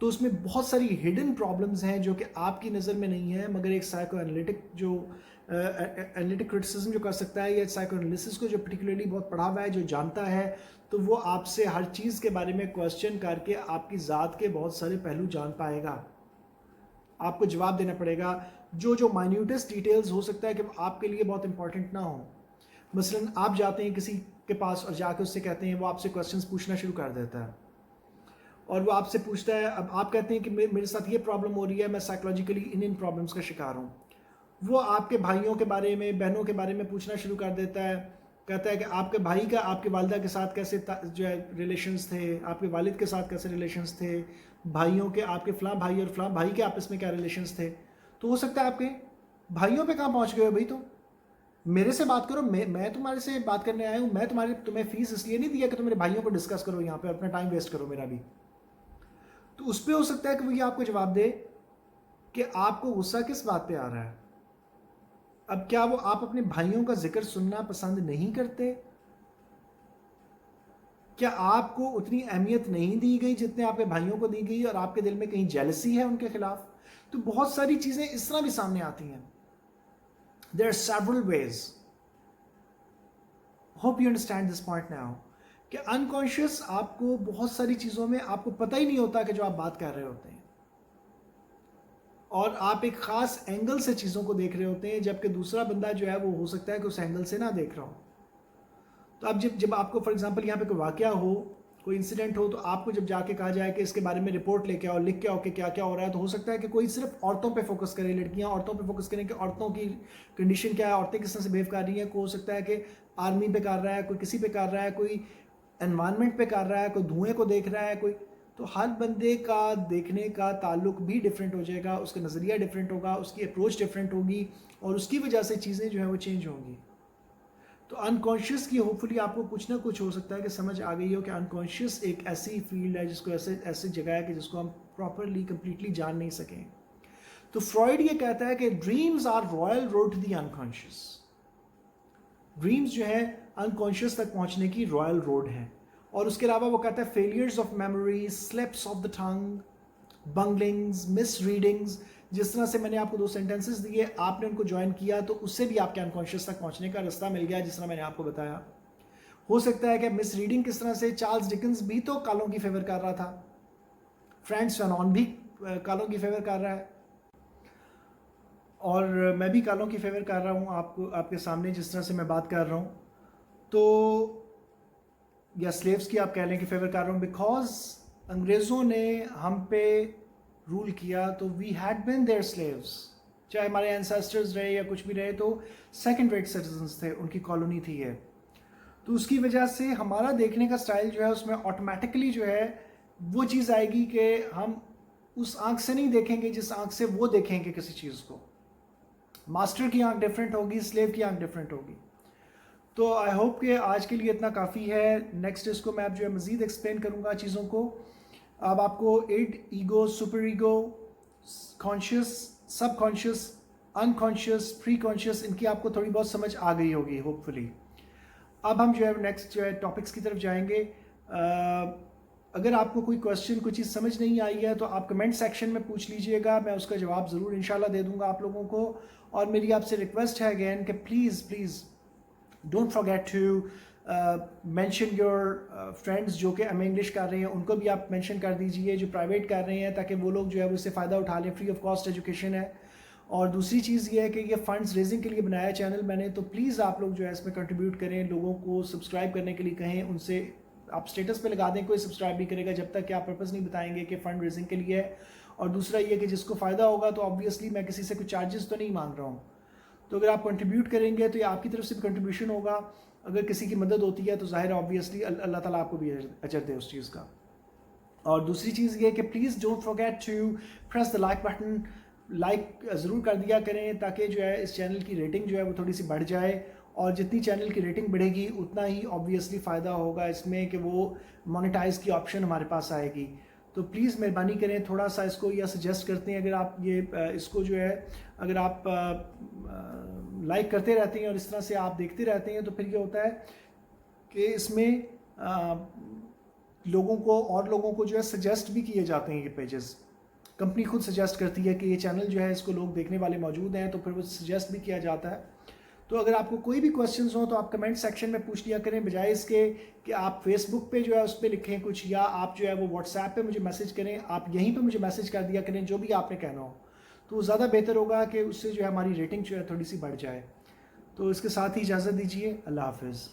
Speaker 1: تو اس میں بہت ساری hidden problems ہیں جو کہ آپ کی نظر میں نہیں ہیں، مگر ایک سائیکو انالیٹک جو انالیٹک کرٹیسزم جو کر سکتا ہے، یا سائیکو انالیسس کو جو پرٹیکولرلی بہت پڑھا ہوا ہے، جو جانتا ہے، تو وہ آپ سے ہر چیز کے بارے میں کویسچن کر کے آپ کی ذات کے بہت سارے پہلو جان پائے گا. آپ کو جواب دینا پڑے گا جو مائنیوٹسٹ ڈیٹیلز ہو سکتا ہے کہ آپ کے لیے بہت امپورٹنٹ نہ ہوں. مثلا آپ جاتے ہیں کسی کے پاس اور جا کے اس سے کہتے ہیں، وہ آپ سے کویسچنس پوچھنا شروع کر دیتا ہے، اور وہ آپ سے پوچھتا ہے، اب آپ کہتے ہیں کہ میرے ساتھ یہ پرابلم ہو رہی ہے، میں سائیکولوجیکلی ان پرابلمس کا شکار ہوں. وہ آپ کے بھائیوں کے بارے میں، بہنوں کے بارے میں پوچھنا شروع کر دیتا ہے، کہتا ہے کہ آپ کے بھائی کا آپ کے والدہ کے ساتھ کیسے جو ہے ریلیشنز تھے، آپ کے والد کے ساتھ کیسے ریلیشنز تھے، بھائیوں کے، آپ کے فلاں بھائی اور فلاں بھائی کے آپس میں کیا ریلیشنز تھے. تو ہو سکتا ہے آپ کے بھائیوں پہ کہاں پہنچ گئے ہو بھائی، تو میرے سے بات کرو، میں تمہارے سے بات کرنے آیا ہوں، میں تمہیں فیس اس لیے نہیں دیا کہ تم میرے بھائیوں کو ڈسکس کرو یہاں پہ، اپنا ٹائم ویسٹ کرو میرا بھی. تو اس پہ ہو سکتا ہے کہ وہ یہ آپ کو جواب دے کہ آپ کو غصہ کس بات پہ آ رہا ہے. اب کیا وہ آپ اپنے بھائیوں کا ذکر سننا پسند نہیں کرتے؟ کیا آپ کو اتنی اہمیت نہیں دی گئی جتنے آپ کے بھائیوں کو دی گئی، اور آپ کے دل میں کہیں جیلسی ہے ان کے خلاف؟ تو بہت ساری چیزیں اس طرح بھی سامنے آتی ہیں. There are several ways. Hope you understand this point now. کہ انکانشیس آپ کو بہت ساری چیزوں میں آپ کو پتہ ہی نہیں ہوتا کہ جو آپ بات کر رہے ہوتے ہیں، اور آپ ایک خاص اینگل سے چیزوں کو دیکھ رہے ہوتے ہیں، جبکہ دوسرا بندہ جو ہے وہ ہو سکتا ہے کہ اس اینگل سے نہ دیکھ رہا ہو. تو اب جب آپ کو فار ایگزامپل یہاں پہ کوئی واقعہ ہو، کوئی انسیڈنٹ ہو، تو آپ کو جب جا کے کہا جائے کہ اس کے بارے میں رپورٹ لے کے آؤ، لکھ کے آؤ کہ کیا کیا ہو رہا ہے، تو ہو سکتا ہے کہ کوئی صرف عورتوں پہ فوکس کرے، لڑکیاں عورتوں پہ فوکس کریں کہ عورتوں کی کنڈیشن کیا ہے، عورتیں کس طرح سے بہیو کر رہی ہیں. کوئی ہو سکتا ہے کہ آرمی پہ کر رہا ہے، کوئی کسی پہ کر رہا ہے، کوئی انوائرمنٹ پہ کر رہا ہے، کوئی دھوئیں کو دیکھ رہا ہے، کوئی. تو ہر بندے کا دیکھنے کا تعلق بھی ڈفرینٹ ہو جائے گا، اس کا نظریہ ڈفرینٹ ہوگا، اس کی اپروچ ڈفرینٹ ہوگی، اور اس کی وجہ سے چیزیں جو ہیں وہ چینج ہوں گی. تو انکانشیس کی ہوپ فلی آپ کو کچھ نہ کچھ ہو سکتا ہے کہ سمجھ آ گئی ہو کہ انکانشیس ایک ایسی فیلڈ ہے جس کو ایسی جگہ ہے کہ جس کو ہم پراپرلی کمپلیٹلی جان نہیں سکیں. تو فرائڈ یہ کہتا ہے کہ dreams are royal road to the unconscious. Dreams جو ہے انکانشیس تک پہنچنے کی رائل روڈ ہے. اور اس کے علاوہ وہ کہتا ہے failures of memory, slips of the tongue, bunglings, misreadings. جس طرح سے میں نے آپ کو 2 سینٹینسز دیے، آپ نے ان کو جوائن کیا تو اس سے بھی آپ کے انکانشیس تک پہنچنے کا رستہ مل گیا، جس طرح میں نے آپ کو بتایا. ہو سکتا ہے کہ مس ریڈنگ کس طرح سے، چارلز ڈکنز بھی تو کالوں کی فیور کر رہا تھا، فرینکس فینون بھی کالوں کی فیور کر رہا ہے، اور میں بھی کالوں کی فیور کر رہا ہوں آپ کے سامنے جس طرح سے میں بات کر رہا ہوں. تو یا سلیوز کی آپ کہہ لیں کہ فیور کر رہا ہوں، بیکاز انگریزوں نے ہم پہ رول کیا تو we had been their slaves. چاہے ہمارے اینسیسٹرز رہے یا کچھ بھی رہے، تو سیکنڈ ریٹ سٹیزنز تھے، ان کی کالونی تھی یہ. تو اس کی وجہ سے ہمارا دیکھنے کا سٹائل جو ہے اس میں آٹومیٹکلی جو ہے وہ چیز آئے گی کہ ہم اس آنکھ سے نہیں دیکھیں گے جس آنکھ سے وہ دیکھیں گے کسی چیز کو. ماسٹر کی آنکھ ڈفرینٹ ہوگی، سلیو کی آنکھ ڈفرینٹ ہوگی. تو آئی ہوپ کہ آج کے لیے اتنا کافی ہے. نیکسٹ اس کو میں اب جو ہے مزید ایکسپلین کروں گا چیزوں کو. اب آپ کو id, ego, super ego, conscious, subconscious, unconscious, preconscious, ان کی آپ کو تھوڑی بہت سمجھ آ گئی ہوگی ہوپ فلی. اب ہم جو ہے نیکسٹ جو ہے ٹاپکس کی طرف جائیں گے. اگر آپ کو کوئی کویسچن، کوئی چیز سمجھ نہیں آئی ہے تو آپ کمنٹ سیکشن میں پوچھ لیجئے گا، میں اس کا جواب ضرور انشاءاللہ دے دوں گا آپ لوگوں کو. اور میری آپ سے ریکویسٹ ہے اگین کہ please don't forget to mention your friends جو کہ ایم اے انگلش کر رہے ہیں، ان کو بھی آپ مینشن کر دیجئے جو پرائیویٹ کر رہے ہیں، تاکہ وہ لوگ جو ہے اس سے فائدہ اٹھا لیں. فری آف کاسٹ ایجوکیشن ہے. اور دوسری چیز یہ ہے کہ یہ فنڈز ریزنگ کے لیے بنایا چینل میں نے، تو پلیز آپ لوگ جو ہے اس میں کنٹریبیوٹ کریں، لوگوں کو سبسکرائب کرنے کے لیے کہیں، ان سے آپ اسٹیٹس پہ لگا دیں. کوئی سبسکرائب نہیں کرے گا جب تک کہ آپ پرپز نہیں بتائیں گے کہ فنڈ ریزنگ کے لیے ہے. اور دوسرا یہ کہ جس کو فائدہ ہوگا تو آبویسلی میں کسی سے کوئی چارجز تو نہیں مانگ رہا ہوں. تو اگر آپ کنٹریبیوٹ کریں گے تو یہ آپ کی طرف سے بھی کنٹریبیوشن ہوگا. اگر کسی کی مدد ہوتی ہے تو ظاہر آبویسلی اللہ تعالیٰ آپ کو بھی اجر دے اس چیز کا. اور دوسری چیز یہ کہ please don't forget to press the like button. Like ضرور کر دیا کریں تاکہ جو ہے اس چینل کی ریٹنگ جو ہے وہ تھوڑی سی بڑھ جائے. اور جتنی چینل کی ریٹنگ بڑھے گی اتنا ہی آبویسلی فائدہ ہوگا اس میں کہ وہ مانیٹائز کی آپشن ہمارے پاس آئے گی. تو پلیز مہربانی کریں تھوڑا سا اس کو یا سجیسٹ کرتے ہیں، اگر آپ یہ اس کو جو ہے اگر آپ لائک کرتے رہتے ہیں اور اس طرح سے آپ دیکھتے رہتے ہیں تو پھر یہ ہوتا ہے کہ اس میں لوگوں کو اور لوگوں کو جو ہے سجیسٹ بھی کیے جاتے ہیں یہ پیجز. کمپنی خود سجیسٹ کرتی ہے کہ یہ چینل جو ہے اس کو لوگ دیکھنے والے موجود ہیں تو پھر وہ سجیسٹ بھی کیا جاتا ہے. تو اگر آپ کو کوئی بھی کویشچنز ہوں تو آپ کمنٹ سیکشن میں پوچھ لیا کریں, بجائے اس کے کہ آپ فیس بک پہ جو ہے اس پہ لکھیں کچھ, یا آپ جو ہے وہ واٹس ایپ پہ مجھے میسج کریں. آپ یہیں پہ مجھے میسج کر دیا کریں جو بھی آپ نے کہنا ہو, تو وہ زیادہ بہتر ہوگا کہ اس سے جو ہے ہماری ریٹنگ جو ہے تھوڑی سی بڑھ جائے. تو اس کے ساتھ ہی اجازت دیجیے, اللہ حافظ.